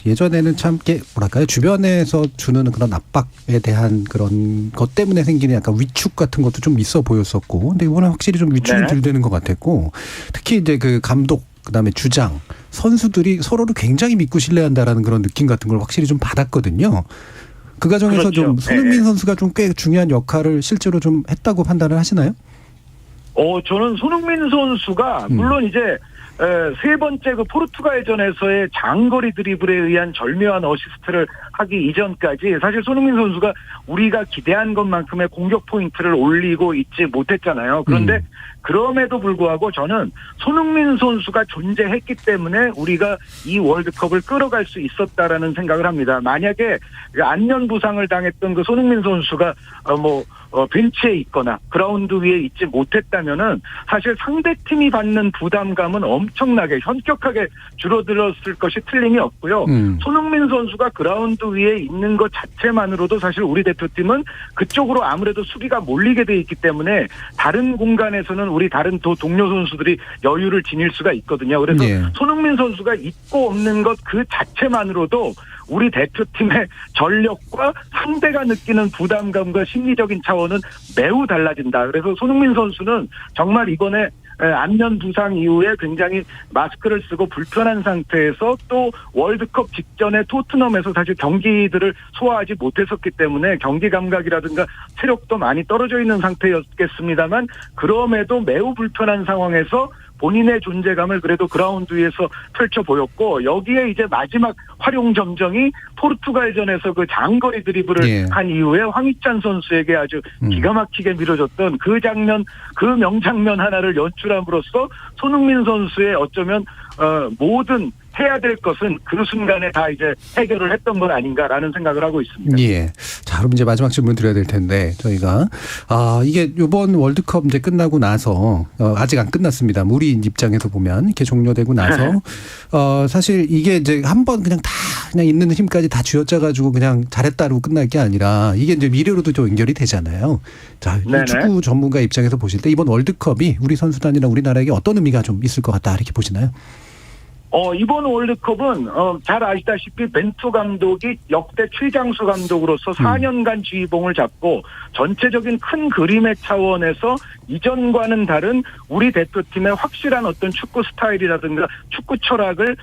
예전에는 참 뭐랄까요 주변에서 주는 그런 압박에 대한 그런 것 때문에 생긴 생기는 약간 위축 같은 것도 좀 있어 보였었고, 근데 이번에 확실히 좀 위축이 네. 덜 되는 것 같았고, 특히 이제 그 감독, 그다음에 주장, 선수들이 서로를 굉장히 믿고 신뢰한다라는 그런 느낌 같은 걸 확실히 좀 받았거든요. 그 과정에서 그렇죠. 좀 손흥민 네. 선수가 좀 꽤 중요한 역할을 실제로 좀 했다고 판단을 하시나요? 저는 손흥민 선수가 물론 이제 세 번째 그 포르투갈전에서의 장거리 드리블에 의한 절묘한 어시스트를 하기 이전까지 사실 손흥민 선수가 우리가 기대한 것만큼의 공격 포인트를 올리고 있지 못했잖아요. 그런데 그럼에도 불구하고 저는 손흥민 선수가 존재했기 때문에 우리가 이 월드컵을 끌어갈 수 있었다라는 생각을 합니다. 만약에 안면 부상을 당했던 그 손흥민 선수가 벤치에 있거나 그라운드 위에 있지 못했다면은 사실 상대팀이 받는 부담감은 엄청나게 현격하게 줄어들었을 것이 틀림이 없고요. 손흥민 선수가 그라운드 위에 있는 것 자체만으로도 사실 우리 대표팀은 그쪽으로 아무래도 수비가 몰리게 돼 있기 때문에 다른 공간에서는 우리 다른 동료 선수들이 여유를 지닐 수가 있거든요. 그래서 손흥민 선수가 있고 없는 것 그 자체만으로도 우리 대표팀의 전력과 상대가 느끼는 부담감과 심리적인 차원은 매우 달라진다. 그래서 손흥민 선수는 정말 이번에 안면 부상 이후에 굉장히 마스크를 쓰고 불편한 상태에서 또 월드컵 직전에 토트넘에서 사실 경기들을 소화하지 못했었기 때문에 경기 감각이라든가 체력도 많이 떨어져 있는 상태였겠습니다만 그럼에도 매우 불편한 상황에서 본인의 존재감을 그래도 그라운드 위에서 펼쳐 보였고 여기에 이제 마지막 활용 점정이 포르투갈전에서 그 장거리 드리블을 한 이후에 황희찬 선수에게 아주 기가 막히게 밀어줬던 그 장면, 그 명장면 하나를 연출함으로써 손흥민 선수의 어쩌면 모든 해야 될 것은 그 순간에 다 이제 해결을 했던 건 아닌가라는 생각을 하고 있습니다. 예. 자, 그럼 이제 마지막 질문 드려야 될 텐데 저희가 이게 이번 월드컵 이제 끝나고 나서 아직 안 끝났습니다. 우리 입장에서 보면 이렇게 종료되고 나서 사실 이게 이제 한번 그냥 다 그냥 있는 힘까지 다 쥐어짜가지고 그냥 잘했다고 끝날 게 아니라 이게 이제 미래로도 좀 연결이 되잖아요. 자, 이 축구 전문가 입장에서 보실 때 이번 월드컵이 우리 선수단이나 우리나라에게 어떤 의미가 좀 있을 것 같다 이렇게 보시나요? 이번 월드컵은 잘 아시다시피 벤투 감독이 역대 최장수 감독으로서 4년간 지휘봉을 잡고 전체적인 큰 그림의 차원에서 이전과는 다른 우리 대표팀의 확실한 어떤 축구 스타일이라든가 축구 철학을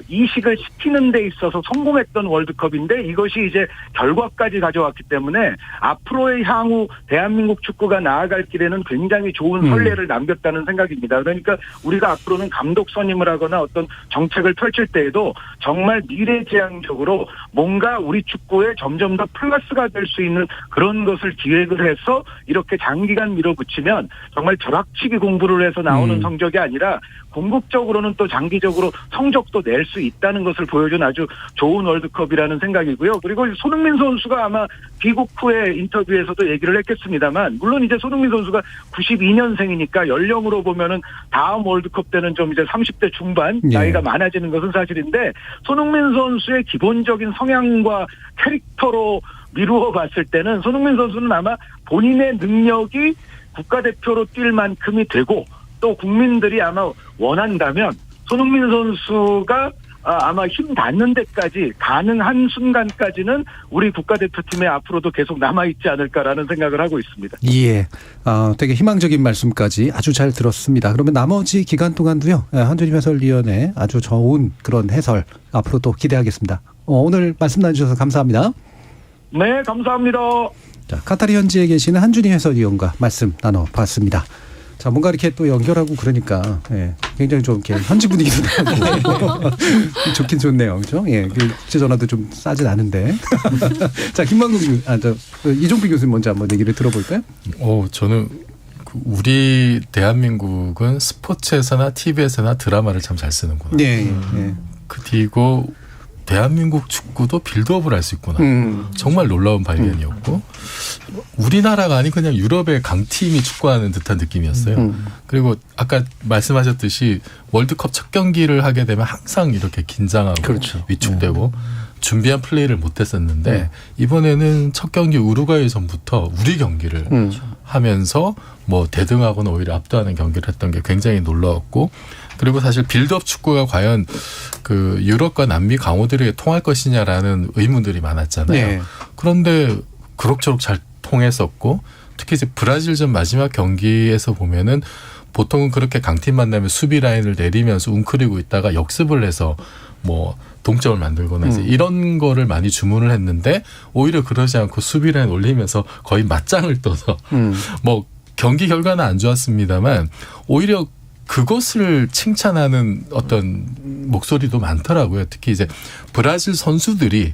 이식을 시키는 데 있어서 성공했던 월드컵인데 이것이 이제 결과까지 가져왔기 때문에 앞으로의 향후 대한민국 축구가 나아갈 길에는 굉장히 좋은 선례를 남겼다는 생각입니다. 그러니까 우리가 앞으로는 감독 선임을 하거나 어떤 정책을 펼칠 때에도 정말 미래지향적으로 뭔가 우리 축구에 점점 더 플러스가 될 수 있는 그런 것을 기획을 해서 이렇게 장기간 밀어붙이면 정말 벼락치기 공부를 해서 나오는 성적이 아니라 궁극적으로는 또 장기적으로 성적도 낼 수 있다는 것을 보여준 아주 좋은 월드컵이라는 생각이고요. 그리고 손흥민 선수가 아마 귀국 후에 인터뷰에서도 얘기를 했겠습니다만 물론 이제 손흥민 선수가 92년생이니까 연령으로 보면은 다음 월드컵 때는 좀 이제 30대 중반 나이가 많아지는 것은 사실인데 손흥민 선수의 기본적인 성향과 캐릭터로 미루어 봤을 때는 손흥민 선수는 아마 본인의 능력이 국가대표로 뛸 만큼이 되고 또 국민들이 아마 원한다면 손흥민 선수가 아마 힘 닿는 데까지 가능한 순간까지는 우리 국가대표팀에 앞으로도 계속 남아있지 않을까라는 생각을 하고 있습니다. 예. 되게 희망적인 말씀까지 아주 잘 들었습니다. 그러면 나머지 기간 동안도요. 한준희 해설위원의 아주 좋은 그런 해설 앞으로 또 기대하겠습니다. 오늘 말씀 나눠주셔서 감사합니다. 네, 감사합니다. 자, 카타르 현지에 계시는 한준희 해설위원과 말씀 나눠봤습니다. 자, 뭔가 이렇게 또 연결하고 그러니까 굉장히 좀 이렇게 현지 분위기도 나고 좋긴 좋네요, 그렇죠? 예, 국제 전화도 좀 싸진 않은데. 자, 이종필 교수님 먼저 한번 얘기를 들어볼까요? 저는 우리 대한민국은 스포츠에서나 TV에서나 드라마를 참 잘 쓰는구나. 네. 그리고 대한민국 축구도 빌드업을 할 수 있구나. 정말 놀라운 발견이었고 우리나라가 아닌 그냥 유럽의 강팀이 축구하는 듯한 느낌이었어요. 그리고 아까 말씀하셨듯이 월드컵 첫 경기를 하게 되면 항상 이렇게 긴장하고 위축되고 준비한 플레이를 못했었는데 이번에는 첫 경기 우루과이전부터 우리 경기를 하면서 뭐 대등하거나 오히려 압도하는 경기를 했던 게 굉장히 놀라웠고 그리고 사실 빌드업 축구가 과연 그 유럽과 남미 강호들에게 통할 것이냐라는 의문들이 많았잖아요. 그런데 그럭저럭 잘 통했었고 특히 이제 브라질전 마지막 경기에서 보면은 보통은 그렇게 강팀 만나면 수비 라인을 내리면서 웅크리고 있다가 역습을 해서 뭐 동점을 만들거나 이제 이런 거를 많이 주문을 했는데 오히려 그러지 않고 수비 라인 올리면서 거의 맞짱을 떠서 뭐 경기 결과는 안 좋았습니다만 오히려 그것을 칭찬하는 어떤 목소리도 많더라고요. 특히 이제 브라질 선수들이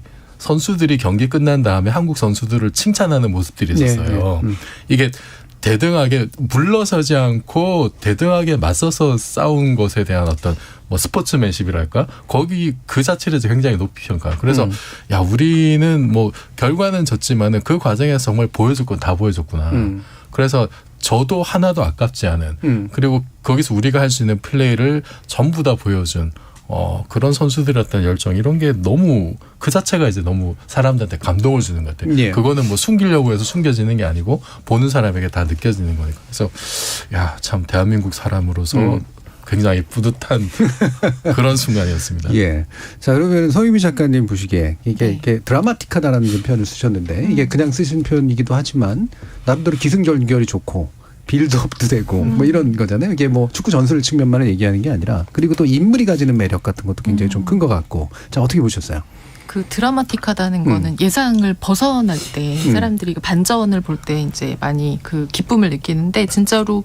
경기 끝난 다음에 한국 선수들을 칭찬하는 모습들이 있었어요. 이게 대등하게 물러서지 않고 대등하게 맞서서 싸운 것에 대한 어떤 뭐 스포츠맨십이랄까 거기 그 자체를 굉장히 높이 평가. 그래서 야 우리는 뭐 결과는 졌지만은 그 과정에서 정말 보여줄 건 다 보여줬구나. 그래서 저도 하나도 아깝지 않은 그리고 거기서 우리가 할 수 있는 플레이를 전부 다 보여준 그런 선수들의 어떤 열정 이런 게 너무 그 자체가 이제 너무 사람들한테 감동을 주는 것 같아요. 예. 그거는 뭐 숨기려고 해서 숨겨지는 게 아니고 보는 사람에게 다 느껴지는 거니까. 그래서 야, 참 대한민국 사람으로서 굉장히 뿌듯한 그런 순간이었습니다. 예. 자, 그러면 서유미 작가님 보시기에 이게 드라마틱하다라는 표현을 쓰셨는데 이게 그냥 쓰신 표현이기도 하지만 나름대로 기승전결이 좋고 빌드업도 되고 뭐 이런 거잖아요. 이게 뭐 축구 전술 측면만을 얘기하는 게 아니라 그리고 또 인물이 가지는 매력 같은 것도 굉장히 좀 큰 것 같고. 자, 어떻게 보셨어요? 그 드라마틱하다는 거는 예상을 벗어날 때 사람들이 그 반전을 볼 때 이제 많이 그 기쁨을 느끼는데 진짜로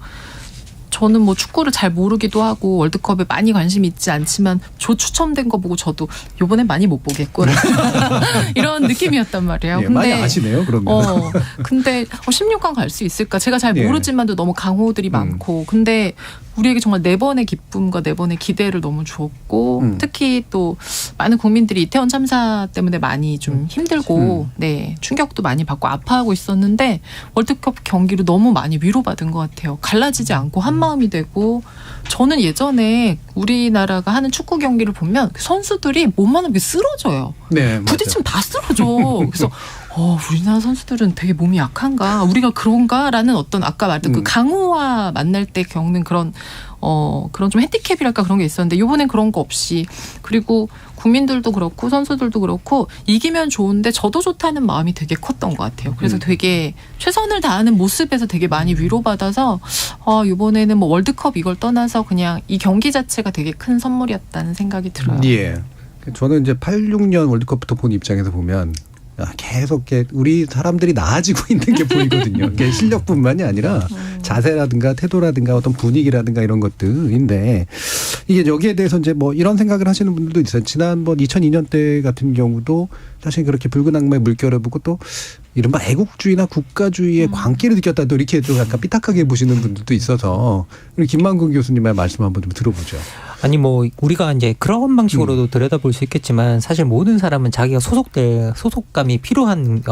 저는 뭐 축구를 잘 모르기도 하고 월드컵에 많이 관심이 있지 않지만 저 추첨된 거 보고 저도 요번엔 많이 못 보겠구나 이런 느낌이었단 말이에요. 예, 근데 많이 아시네요, 그러면. 근데 16강 갈 수 있을까? 제가 잘 모르지만도 너무 강호들이 많고 근데 우리에게 정말 4번의 기쁨과 4번의 기대를 너무 주었고 특히 또 많은 국민들이 이태원 참사 때문에 많이 좀 힘들고 충격도 많이 받고 아파하고 있었는데 월드컵 경기로 너무 많이 위로받은 것 같아요. 갈라지지 않고 한 마음이 되고 저는 예전에 우리나라가 하는 축구 경기를 보면 선수들이 몸만 이렇게 쓰러져요. 네, 부딪히면 다 쓰러져. 그래서 우리나라 선수들은 되게 몸이 약한가? 우리가 그런가?라는 어떤 아까 말했던 그 강호와 만날 때 겪는 그런 좀 핸디캡이랄까 그런 게 있었는데 이번엔 그런 거 없이 그리고 국민들도 그렇고 선수들도 그렇고 이기면 좋은데 저도 좋다는 마음이 되게 컸던 것 같아요. 그래서 되게 최선을 다하는 모습에서 되게 많이 위로받아서 이번에는 뭐 월드컵 이걸 떠나서 그냥 이 경기 자체가 되게 큰 선물이었다는 생각이 들어요. 예. 저는 이제 86년 월드컵부터 본 입장에서 보면 계속 우리 사람들이 나아지고 있는 게 보이거든요. 이게 실력뿐만이 아니라 자세라든가 태도라든가 어떤 분위기라든가 이런 것들인데 이게 여기에 대해서 이제 뭐 이런 생각을 하시는 분들도 있어요. 지난번 2002년 때 같은 경우도 사실 그렇게 붉은 악마의 물결을 보고 또 이른바 애국주의나 국가주의의 광기를 느꼈다 또 이렇게 좀 약간 삐딱하게 보시는 분들도 있어서 우리 김만근 교수님의 말씀 한번 좀 들어보죠. 아니 뭐 우리가 이제 그런 방식으로도 들여다볼 수 있겠지만 사실 모든 사람은 자기가 소속감이 필요한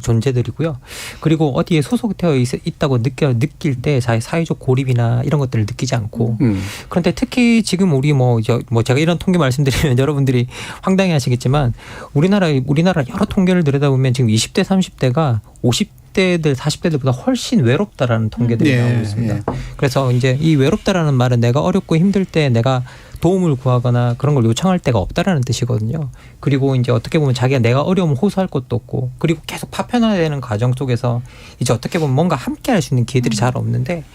존재들이고요. 그리고 어디에 소속되어 있다고 느낄 때 사회적 고립이나 이런 것들을 느끼지 않고 그런데 특히 지금 우리 뭐 제가 이런 통계 말씀드리면 여러분들이 황당해하시겠지만 우리나라 여러 통계를 들여다보면 지금 20대 30대가 50대들 40대들보다 훨씬 외롭다라는 통계들이 나오고 있습니다. 그래서 이제 이 외롭다라는 말은 내가 어렵고 힘들 때 내가 도움을 구하거나 그런 걸 요청할 데가 없다라는 뜻이거든요. 그리고 이제 어떻게 보면 자기가 내가 어려움을 호소할 것도 없고 그리고 계속 파편화되는 과정 속에서 이제 어떻게 보면 뭔가 함께 할 수 있는 기회들이 잘 없는데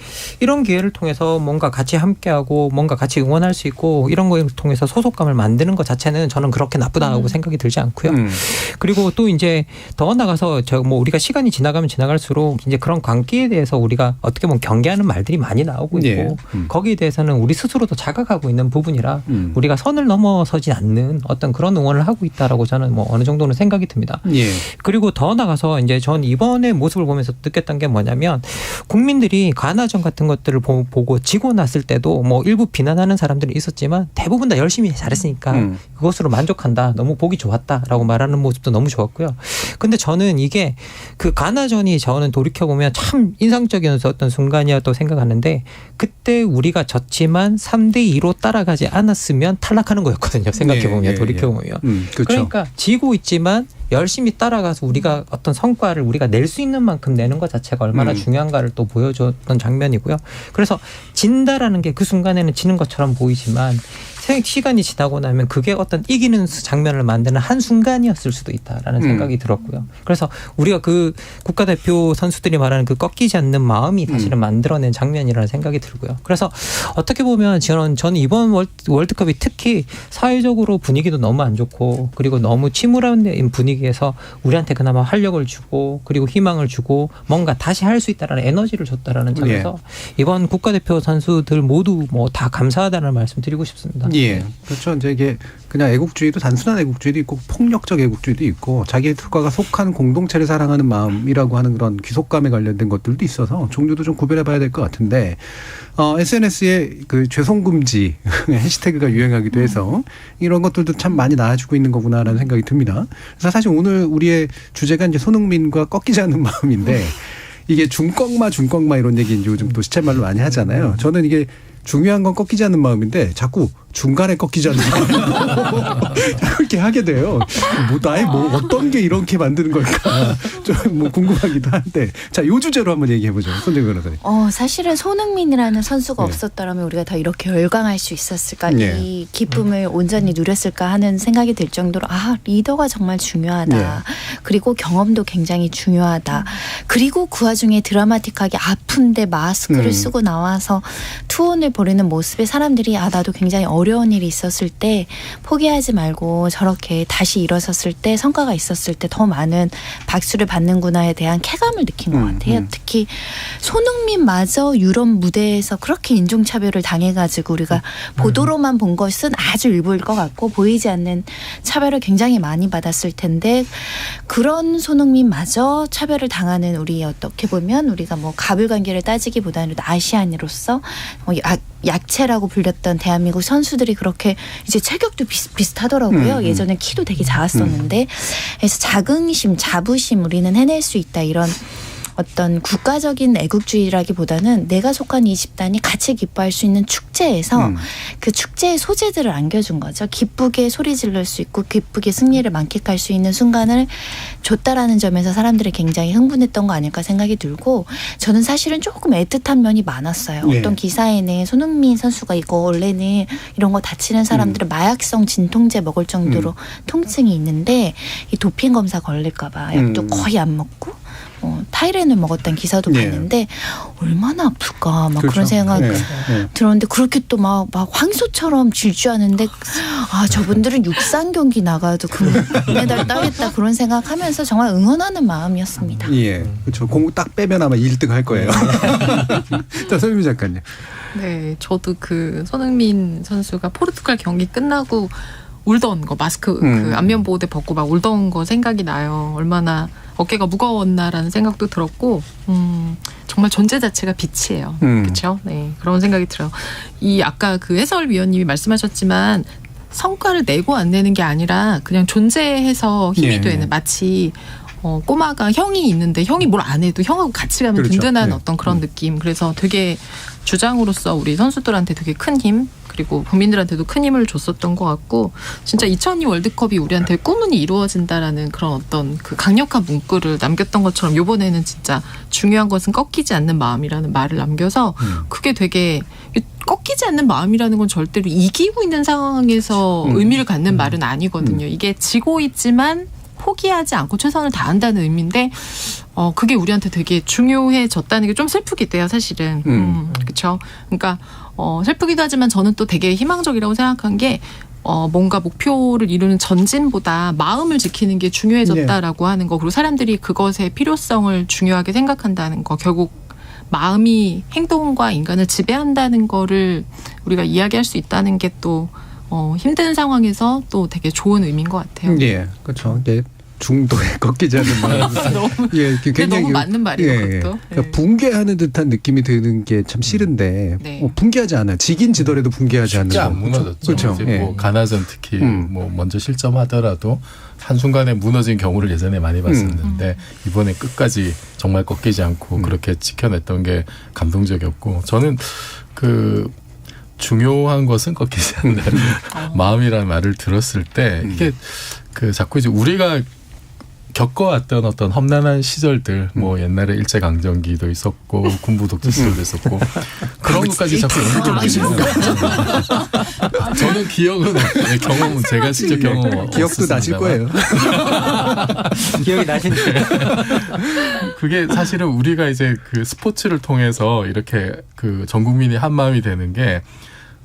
이런 기회를 통해서 뭔가 같이 함께하고 뭔가 같이 응원할 수 있고 이런 거를 통해서 소속감을 만드는 것 자체는 저는 그렇게 나쁘다고 생각이 들지 않고요. 그리고 또 이제 더 나가서 우리가 시간이 지나가면 지나갈수록 이제 그런 광기에 대해서 우리가 어떻게 보면 경계하는 말들이 많이 나오고 있고 거기에 대해서는 우리 스스로도 자각하고 있는 부분이라 우리가 선을 넘어서지 않는 어떤 그런 응원을 하고 있다라고 저는 뭐 어느 정도는 생각이 듭니다. 그리고 더 나가서 이제 전 이번에 모습을 보면서 느꼈던 게 뭐냐면 국민들이 가나전 같은 것들을 보고 지고 났을 때도 뭐 일부 비난하는 사람들이 있었지만 대부분 다 열심히 잘했으니까 그것으로 만족한다. 너무 보기 좋았다라고 말하는 모습도 너무 좋았고요. 근데 저는 이게 그 가나전이 저는 돌이켜보면 참 인상적이었던 순간이었다고 생각하는데 그때 우리가 졌지만 3대2로 따라가지 않았으면 탈락하는 거였거든요. 생각해보면 돌이켜보면. 그렇죠. 그러니까 지고 있지만 열심히 따라가서 우리가 어떤 성과를 우리가 낼 수 있는 만큼 내는 것 자체가 얼마나 중요한가를 또 보여줬던 장면이고요. 그래서 진다라는 게 그 순간에는 지는 것처럼 보이지만 시간이 지나고 나면 그게 어떤 이기는 장면을 만드는 한순간이었을 수도 있다라는 생각이 들었고요. 그래서 우리가 그 국가대표 선수들이 말하는 그 꺾이지 않는 마음이 사실은 만들어낸 장면이라는 생각이 들고요. 그래서 어떻게 보면 저는 이번 월드컵이 특히 사회적으로 분위기도 너무 안 좋고 그리고 너무 침울한 분위기에서 우리한테 그나마 활력을 주고 그리고 희망을 주고 뭔가 다시 할 수 있다라는 에너지를 줬다라는 점에서 이번 국가대표 선수들 모두 뭐 다 감사하다는 말씀 드리고 싶습니다. 예. 그렇죠. 이제 이게 그냥 애국주의도 단순한 애국주의도 있고 폭력적 애국주의도 있고 자기 국가가 속한 공동체를 사랑하는 마음이라고 하는 그런 귀속감에 관련된 것들도 있어서 종류도 좀 구별해 봐야 될 것 같은데 SNS에 그 죄송금지 해시태그가 유행하기도 해서 이런 것들도 참 많이 나아지고 있는 거구나라는 생각이 듭니다. 그래서 사실 오늘 우리의 주제가 이제 손흥민과 꺾이지 않는 마음인데 이게 중꺾마 이런 얘기 이제 요즘 또 시쳇말로 많이 하잖아요. 저는 이게 중요한 건 꺾이지 않는 마음인데 자꾸 중간에 꺾이지 않는 마음 그렇게 하게 돼요. 나의 어떤 게 이렇게 만드는 걸까 좀 궁금하기도 한데 자, 요 주제로 한번 얘기해 보죠. 손정희 변호사님. 사실은 손흥민이라는 선수가 없었더라면 우리가 다 이렇게 열광할 수 있었을까, 이 기쁨을 온전히 누렸을까 하는 생각이 들 정도로 리더가 정말 중요하다. 그리고 경험도 굉장히 중요하다. 그리고 그 와중에 드라마틱하게 아픈데 마스크를 쓰고 나와서 투혼을 벌이는 모습에 사람들이 나도 굉장히 어려운 일이 있었을 때 포기하지 말고 저렇게 다시 일어섰을 때 성과가 있었을 때 더 많은 박수를 받는구나에 대한 쾌감을 느낀 것 같아요. 특히 손흥민마저 유럽 무대에서 그렇게 인종차별을 당해가지고 우리가 보도로만 본 것은 아주 일부일 것 같고 보이지 않는 차별을 굉장히 많이 받았을 텐데 그런 손흥민마저 차별을 당하는 우리 어떻게 보면 우리가 뭐 가불관계를 따지기보다는 아시안으로서 약체라고 불렸던 대한민국 선수들이 그렇게 이제 체격도 비슷하더라고요. 예전엔 키도 되게 작았었는데 그래서 자긍심, 자부심 우리는 해낼 수 있다 이런 어떤 국가적인 애국주의라기보다는 내가 속한 이 집단이 같이 기뻐할 수 있는 축제에서 그 축제의 소재들을 안겨준 거죠. 기쁘게 소리 지를 수 있고 기쁘게 승리를 만끽할 수 있는 순간을 줬다라는 점에서 사람들이 굉장히 흥분했던 거 아닐까 생각이 들고 저는 사실은 조금 애틋한 면이 많았어요. 어떤 기사에는 손흥민 선수가 이거 원래는 이런 거 다치는 사람들은 마약성 진통제 먹을 정도로 통증이 있는데 이 도핑 검사 걸릴까 봐 약도 거의 안 먹고 타이레놀 먹었다는 기사도 봤는데 얼마나 아플까 막 그런 생각 들었는데 그렇게 또 막 황소처럼 질주하는데 저분들은 육상 경기 나가도 금메달 따겠다 그런 생각하면서 정말 응원하는 마음이었습니다. 예, 그렇죠. 공 딱 빼면 아마 1등 할 거예요. 자, 서유미 작가님. 네, 저도 그 손흥민 선수가 포르투갈 경기 끝나고 울던 거 마스크 그 안면 보호대 벗고 막 울던 거 생각이 나요. 얼마나 어깨가 무거웠나라는 생각도 들었고 정말 존재 자체가 빛이에요. 그렇죠? 네, 그런 생각이 들어요. 이 아까 그 해설위원님이 말씀하셨지만 성과를 내고 안 내는 게 아니라 그냥 존재해서 힘이 되는 마치 꼬마가 형이 있는데 형이 뭘 안 해도 형하고 같이 가면 든든한 어떤 그런 느낌. 그래서 되게 주장으로서 우리 선수들한테 되게 큰 힘 그리고 국민들한테도 큰 힘을 줬었던 것 같고 진짜 2002 월드컵이 우리한테 꿈은 이루어진다라는 그런 어떤 그 강력한 문구를 남겼던 것처럼 이번에는 진짜 중요한 것은 꺾이지 않는 마음이라는 말을 남겨서 그게 되게 꺾이지 않는 마음이라는 건 절대로 이기고 있는 상황에서 의미를 갖는 말은 아니거든요. 이게 지고 있지만 포기하지 않고 최선을 다한다는 의미인데 그게 우리한테 되게 중요해졌다는 게 좀 슬프기도 해요, 사실은. 그렇죠. 그러니까 슬프기도 하지만 저는 또 되게 희망적이라고 생각한 게 뭔가 목표를 이루는 전진보다 마음을 지키는 게 중요해졌다라고 하는 거 그리고 사람들이 그것의 필요성을 중요하게 생각한다는 거 결국 마음이 행동과 인간을 지배한다는 거를 우리가 이야기할 수 있다는 게 또 힘든 상황에서 또 되게 좋은 의미인 것 같아요. 예, 그렇죠. 네. 중도에 꺾이지 않는 마음. 굉장히 너무 맞는 말이에요. 그것도. 그러니까 붕괴하는 듯한 느낌이 드는 게 참 싫은데 붕괴하지 않아요. 지긴 지더라도 붕괴하지 않는 거. 안 무너졌죠. 그렇죠. 뭐 가나전 특히 뭐 먼저 실점하더라도 한순간에 무너진 경우를 예전에 많이 봤었는데 이번에 끝까지 정말 꺾이지 않고 그렇게 지켜냈던 게 감동적이었고 저는 그 중요한 것은 꺾이지 않는 마음이라는 말을 들었을 때 이게 그 자꾸 이제 우리가 겪어왔던 어떤 험난한 시절들, 뭐 옛날에 일제강점기도 있었고 군부 독재 시절도 있었고 그런 것까지 자꾸 연결해 보시는 거예요. 저는 기억은 경험은 제가 직접 경험 기억도 나실 거예요. 기억이 나신데 그게 사실은 우리가 이제 그 스포츠를 통해서 이렇게 그 전 국민이 한 마음이 되는 게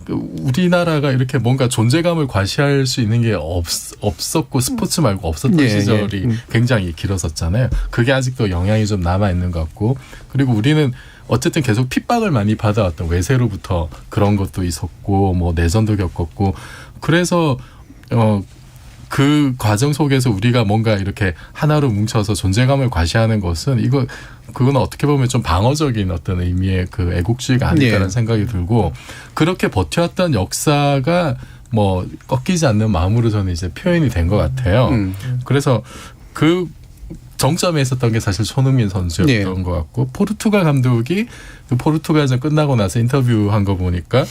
우리나라가 이렇게 뭔가 존재감을 과시할 수 있는 게 없었고 스포츠 말고 없었던 시절이 굉장히 길었었잖아요. 그게 아직도 영향이 좀 남아있는 것 같고 그리고 우리는 어쨌든 계속 핍박을 많이 받아왔던 외세로부터 그런 것도 있었고 뭐 내전도 겪었고 그래서 그 과정 속에서 우리가 뭔가 이렇게 하나로 뭉쳐서 존재감을 과시하는 것은 그건 어떻게 보면 좀 방어적인 어떤 의미의 그 애국주의가 아닐까라는 생각이 들고 그렇게 버텨왔던 역사가 뭐 꺾이지 않는 마음으로 저는 이제 표현이 된 것 같아요. 그래서 그 정점에 있었던 게 사실 손흥민 선수였던 것 같고 포르투갈 감독이 그 포르투갈전 끝나고 나서 인터뷰한 거 보니까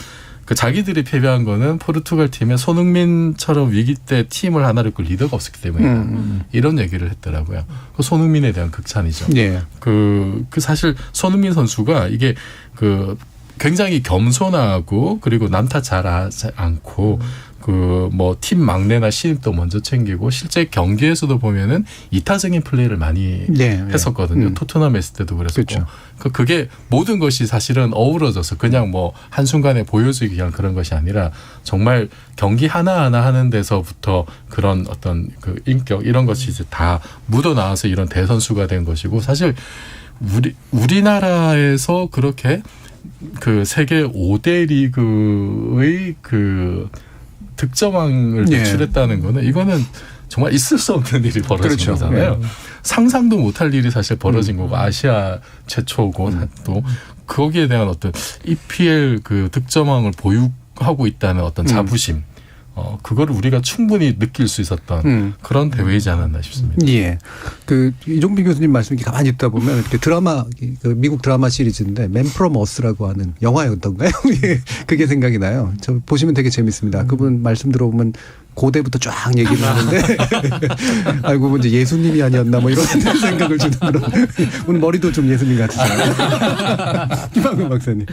그 자기들이 패배한 거는 포르투갈 팀에 손흥민처럼 위기 때 팀을 하나를 이끌 리더가 없었기 때문이다. 이런 얘기를 했더라고요. 그 손흥민에 대한 극찬이죠. 그 사실 손흥민 선수가 이게 그 굉장히 겸손하고 그리고 남 탓 잘하지 않고 그 뭐 팀 막내나 신입도 먼저 챙기고 실제 경기에서도 보면은 이타적인 플레이를 많이 했었거든요. 토트넘 했을 때도 그랬었고. 그게 모든 것이 사실은 어우러져서 그냥 뭐 한순간에 보여주기 위한 그런 것이 아니라 정말 경기 하나하나 하는 데서부터 그런 어떤 그 인격 이런 것이 이제 다 묻어나와서 이런 대선수가 된 것이고 사실 우리나라에서 그렇게 그 세계 5대 리그의 그 득점왕을 배출했다는 거는 이거는 정말 있을 수 없는 일이 벌어진 거잖아요. 상상도 못할 일이 사실 벌어진 거고 아시아 최초고 또 거기에 대한 어떤 EPL 그 득점왕을 보유하고 있다는 어떤 자부심 그거를 우리가 충분히 느낄 수 있었던 그런 대회이지 않았나 싶습니다. 예. 그 이종필 교수님 말씀 이렇게 가만히 듣다 보면 그 드라마 그 미국 드라마 시리즈인데 맨 프롬 어스라고 하는 영화였던가요? 그게 생각이 나요. 저 보시면 되게 재밌습니다. 그분 말씀 들어보면 고대부터 쫙 얘기를 하는데 알고 보면 이제 예수님이 아니었나 뭐 이런 생각을 주는 그런 오늘 머리도 좀 예수님 같으시잖아요. 김학근 박사님.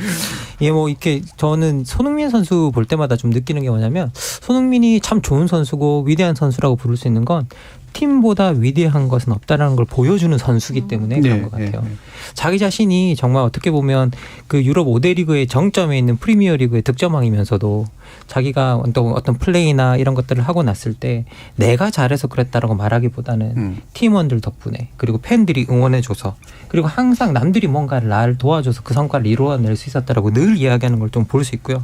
예, 뭐 이렇게 저는 손흥민 선수 볼 때마다 좀 느끼는 게 뭐냐면 손흥민이 참 좋은 선수고 위대한 선수라고 부를 수 있는 건 팀보다 위대한 것은 없다라는 걸 보여주는 선수기 때문에 그런 것 같아요. 자기 자신이 정말 어떻게 보면 그 유럽 5대 리그의 정점에 있는 프리미어 리그의 득점왕이면서도 자기가 어떤 플레이나 이런 것들을 하고 났을 때 내가 잘해서 그랬다라고 말하기보다는 팀원들 덕분에 그리고 팬들이 응원해줘서 그리고 항상 남들이 뭔가를 나를 도와줘서 그 성과를 이루어낼 수 있었다라고 늘 이야기하는 걸 좀 볼 수 있고요.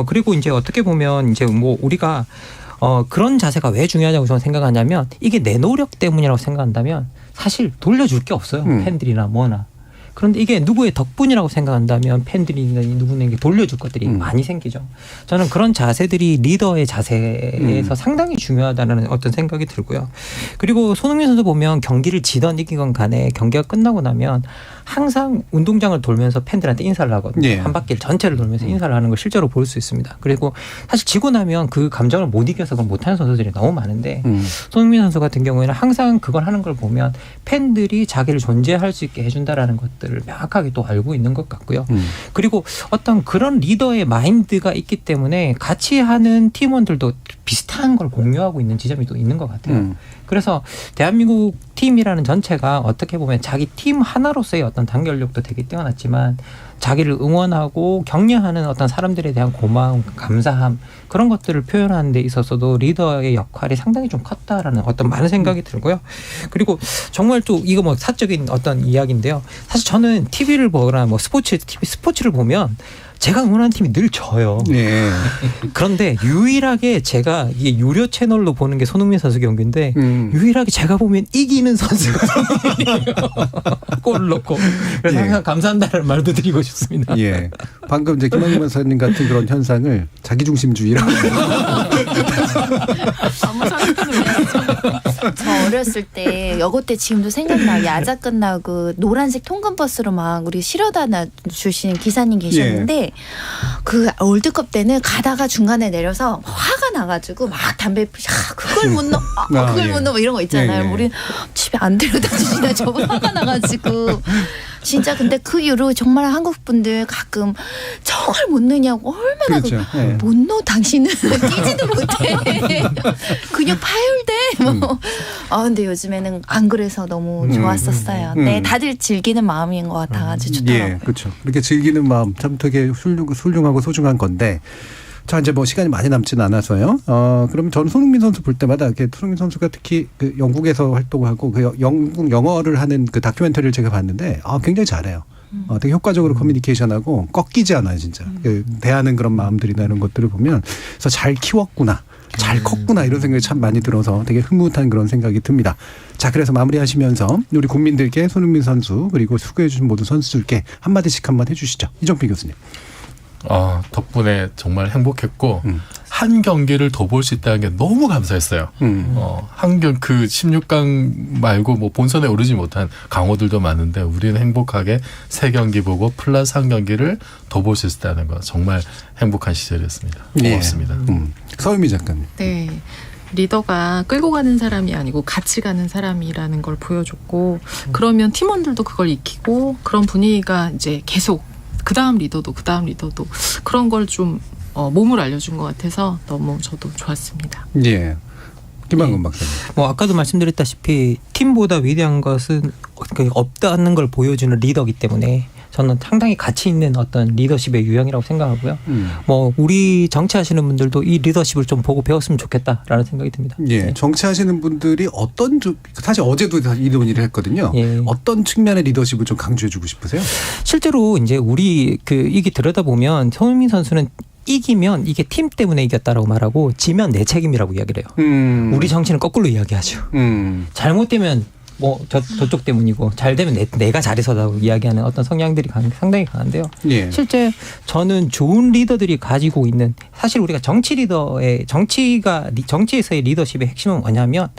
그리고 이제 어떻게 보면 이제 뭐 우리가 그런 자세가 왜 중요하냐고 저는 생각하냐면 이게 내 노력 때문이라고 생각한다면 사실 돌려줄 게 없어요. 팬들이나 뭐나. 그런데 이게 누구의 덕분이라고 생각한다면 팬들이나 누구에게 돌려줄 것들이 많이 생기죠. 저는 그런 자세들이 리더의 자세에서 상당히 중요하다는 어떤 생각이 들고요. 그리고 손흥민 선수 보면 경기를 지던 이기건 간에 경기가 끝나고 나면 항상 운동장을 돌면서 팬들한테 인사를 하거든요. 한 바퀴를 전체를 돌면서 인사를 하는 걸 실제로 볼 수 있습니다. 그리고 사실 지고 나면 그 감정을 못 이겨서 그걸 못하는 선수들이 너무 많은데 손흥민 선수 같은 경우에는 항상 그걸 하는 걸 보면 팬들이 자기를 존재할 수 있게 해준다라는 것들을 명확하게 또 알고 있는 것 같고요. 그리고 어떤 그런 리더의 마인드가 있기 때문에 같이 하는 팀원들도 비슷한 걸 공유하고 있는 지점이 또 있는 것 같아요. 그래서 대한민국 팀이라는 전체가 어떻게 보면 자기 팀 하나로서의 어떤 단결력도 되게 뛰어났지만 자기를 응원하고 격려하는 어떤 사람들에 대한 고마움, 감사함 그런 것들을 표현하는 데 있어서도 리더의 역할이 상당히 좀 컸다라는 어떤 많은 생각이 들고요. 그리고 정말 또 이거 뭐 사적인 어떤 이야기인데요. 사실 저는 TV를 보거나 뭐 스포츠를 보면 제가 응원하는 팀이 늘 져요. 그런데 유일하게 제가 이게 유료 채널로 보는 게 손흥민 선수 경기인데 유일하게 제가 보면 이기는 선수가 골을 넣고 그래서 항상 감사한다는 말도 드리고 싶습니다. 방금 이제 김학근 박사님 같은 그런 현상을 자기중심주의라고 아무 생각도 없었죠. 저 어렸을 때 여고 때 지금도 생각나요. 야자 끝나고 노란색 통근버스로 막 우리 실어다 주시는 기사님 계셨는데 그 월드컵 때는 가다가 중간에 내려서 화가 나가지고 막 담배 그걸 못 넣어 그걸 못 넣어 이런 거 있잖아요. 우리 집에 안 데려다 주시나 저거 화가 나가지고 진짜 근데 그 이후로 정말 한국 분들 가끔 저걸 못 넣냐고 얼마나 그렇죠. 못 넣어 당신은 뛰지도 못해 근육 파열돼 뭐. 근데 요즘에는 안 그래서 너무 좋았었어요. 네, 다들 즐기는 마음인 것 같아가지고 좋더라고요. 예, 그렇죠. 그렇게 즐기는 마음 참 되게 훌륭하고 소중한 건데. 자, 이제 뭐 시간이 많이 남지는 않아서요. 그럼 전 손흥민 선수 볼 때마다 이렇게 손흥민 선수가 특히 그 영국에서 활동하고 그 영국 영어를 하는 그 다큐멘터리를 제가 봤는데 굉장히 잘해요. 되게 효과적으로 커뮤니케이션하고 꺾이지 않아요, 진짜. 그 대하는 그런 마음들이나 이런 것들을 보면 그래서 잘 키웠구나. 잘 컸구나 이런 생각이 참 많이 들어서 되게 흐뭇한 그런 생각이 듭니다. 자, 그래서 마무리하시면서 우리 국민들께 손흥민 선수 그리고 수고해 주신 모든 선수들께 한마디씩 한번 해주시죠. 이정필 교수님. 덕분에 정말 행복했고 한 경기를 더 볼 수 있다는 게 너무 감사했어요. 그 16강 말고 뭐 본선에 오르지 못한 강호들도 많은데 우리는 행복하게 3경기 보고 플러스 한 경기를 더 볼 수 있다는 거 정말 행복한 시절이었습니다. 고맙습니다. 서유미 작가님. 네. 리더가 끌고 가는 사람이 아니고 같이 가는 사람이라는 걸 보여줬고 그러면 팀원들도 그걸 익히고 그런 분위기가 이제 계속 그 다음 리더도 그런 걸 좀 몸을 알려준 것 같아서 너무 저도 좋았습니다. 예. 김한근 박사님. 뭐 아까도 말씀드렸다시피 팀보다 위대한 것은 없다는 걸 보여주는 리더이기 때문에 저는 상당히 가치 있는 어떤 리더십의 유형이라고 생각하고요. 뭐 우리 정치하시는 분들도 이 리더십을 좀 보고 배웠으면 좋겠다라는 생각이 듭니다. 예, 네. 정치하시는 분들이 사실 어제도 이 논의를 했거든요. 어떤 측면의 리더십을 좀 강조해주고 싶으세요? 실제로 이제 우리 이게 들여다보면 손흥민 선수는 이기면 이게 팀 때문에 이겼다라고 말하고 지면 내 책임이라고 이야기를 해요. 우리 정치는 거꾸로 이야기하죠. 잘못되면 뭐 저쪽 때문이고 잘 되면 내가 잘해서라고 이야기하는 어떤 성향들이 상당히 강한데요. 예. 실제 저는 좋은 리더들이 가지고 있는 사실 우리가 정치에서의 리더십의 핵심은 뭐냐면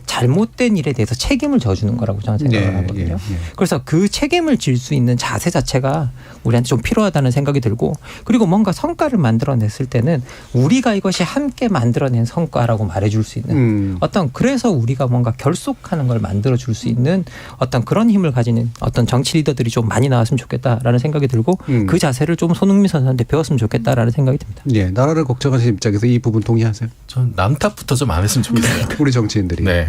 잘못된 일에 대해서 책임을 져주는 거라고 저는 생각을 하거든요. 그래서 그 책임을 질 수 있는 자세 자체가 우리한테 좀 필요하다는 생각이 들고 그리고 뭔가 성과를 만들어냈을 때는 우리가 이것이 함께 만들어낸 성과라고 말해줄 수 있는 그래서 우리가 뭔가 결속하는 걸 만들어줄 수 있는 어떤 그런 힘을 가지는 어떤 정치 리더들이 좀 많이 나왔으면 좋겠다라는 생각이 들고 그 자세를 좀 손흥민 선수한테 배웠으면 좋겠다라는 생각이 듭니다. 예, 나라를 걱정하시는 입장에서 이 부분 동의하세요? 전 남 탓부터 좀 안 했으면 좋겠어요. 우리 정치인들이. 네.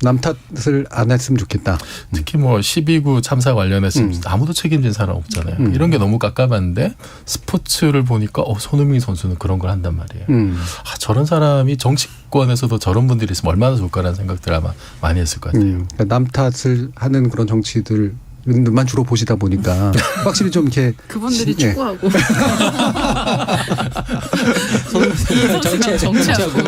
남 탓을 안 했으면 좋겠다. 특히 뭐 12구 참사 관련해서 아무도 책임진 사람 없잖아요. 이런 게 너무 깝깝한데 스포츠를 보니까 손흥민 선수는 그런 걸 한단 말이에요. 저런 사람이 정치권에서도 저런 분들이 있으면 얼마나 좋을까라는 생각들을 아마 많이 했을 것 같아요. 그러니까 남 탓을 하는 그런 정치들 만 주로 보시다 보니까 확실히 좀 이렇게 그분들이 축구하고 정치하고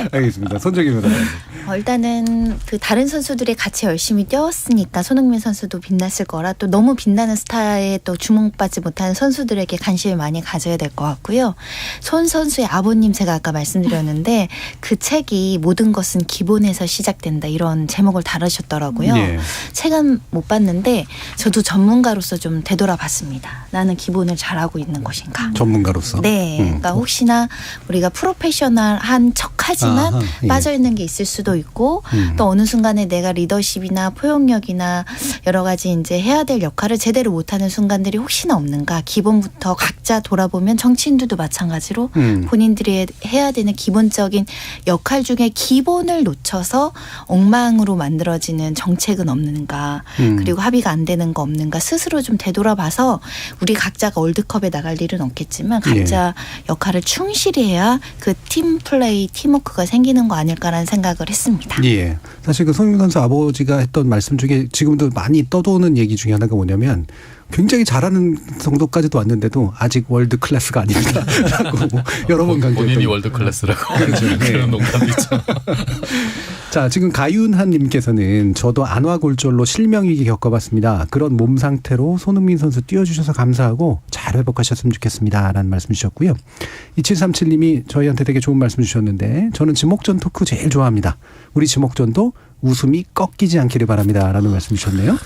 알겠습니다. 손정희 변호사님. 일단은 그 다른 선수들이 같이 열심히 뛰었으니까 손흥민 선수도 빛났을 거라 또 너무 빛나는 스타에 또 주목받지 못하는 선수들에게 관심을 많이 가져야 될 것 같고요. 손 선수의 아버님 제가 아까 말씀드렸는데 그 책이 모든 것은 기본에서 시작된다 이런 제목을 다루셨더라고요. 네. 책은 못 봤는데 저도 전문가로서 좀 되돌아봤습니다. 나는 기본을 잘하고 있는 것인가. 전문가로서? 네. 그러니까 혹시나 우리가 프로페셔널한 척하지만 빠져있는 게 있을 수도 있고 또 어느 순간에 내가 리더십이나 포용력이나 여러 가지 이제 해야 될 역할을 제대로 못하는 순간들이 혹시나 없는가. 기본부터 각자 돌아보면 정치인들도 마찬가지로 본인들이 해야 되는 기본적인 역할 중에 기본을 놓쳐서 엉망으로 만들어지는 정책은 없는가. 그리고 합의가 안 되는 거 없는가. 스스로 좀 되돌아봐서 우리 각자가 월드컵에 나갈 일은 없겠지만 각자 역할을 충실히 해야 그 팀 플레이, 팀워크가 생기는 거 아닐까라는 생각을 했습니다. 예. 사실 그 손흥민 선수 아버지가 했던 말씀 중에 지금도 많이 떠도는 얘기 중에 하나가 뭐냐면 굉장히 잘하는 정도까지도 왔는데도 아직 월드 클래스가 아닙니다. 라고 여러 번 강조했던. 본인이 월드 클래스라고. 그렇죠. 그런 농담이 있죠. 자, 지금 가윤한 님께서는 저도 안화골절로 실명위기 겪어봤습니다. 그런 몸 상태로 손흥민 선수 뛰어주셔서 감사하고 잘 회복하셨으면 좋겠습니다. 라는 말씀 주셨고요. 2737님이 저희한테 되게 좋은 말씀 주셨는데 저는 지목전 토크 제일 좋아합니다. 우리 지목전도 웃음이 꺾이지 않기를 바랍니다. 라는 말씀 주셨네요.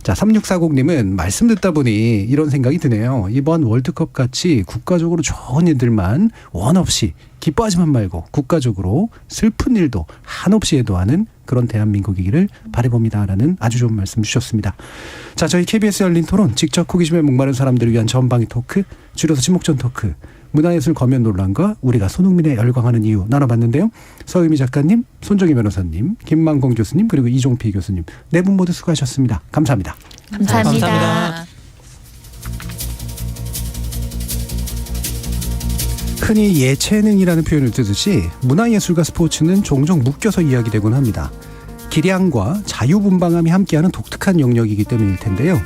자, 3640님은 말씀 듣다 보니 이런 생각이 드네요. 이번 월드컵 같이 국가적으로 좋은 일들만 원 없이 기뻐하지만 말고 국가적으로 슬픈 일도 한없이 애도하는 그런 대한민국이기를 바라봅니다. 라는 아주 좋은 말씀 주셨습니다. 자, 저희 KBS 열린 토론 직접 호기심에 목마른 사람들을 위한 전방위 토크, 줄여서 지목전 토크, 문화예술 검연 논란과 우리가 손흥민에 열광하는 이유 나눠봤는데요. 서유미 작가님, 손정희 변호사님, 김만공 교수님, 그리고 이종필 교수님 네 분 모두 수고하셨습니다. 감사합니다. 감사합니다. 감사합니다. 흔히 예체능이라는 표현을 쓰듯이 문화예술과 스포츠는 종종 묶여서 이야기되곤 합니다. 기량과 자유분방함이 함께하는 독특한 영역이기 때문일 텐데요.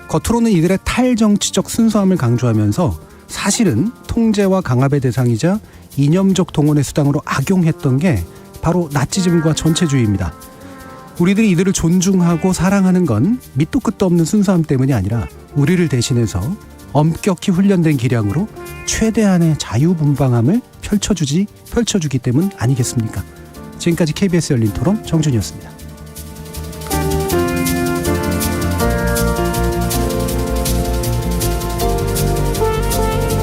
겉으로는 이들의 탈정치적 순수함을 강조하면서 사실은 통제와 강압의 대상이자 이념적 동원의 수단으로 악용했던 게 바로 나치즘과 전체주의입니다. 우리들이 이들을 존중하고 사랑하는 건 밑도 끝도 없는 순수함 때문이 아니라 우리를 대신해서 엄격히 훈련된 기량으로 최대한의 자유분방함을 펼쳐주기 때문 아니겠습니까? 지금까지 KBS 열린 토론 정준이었습니다.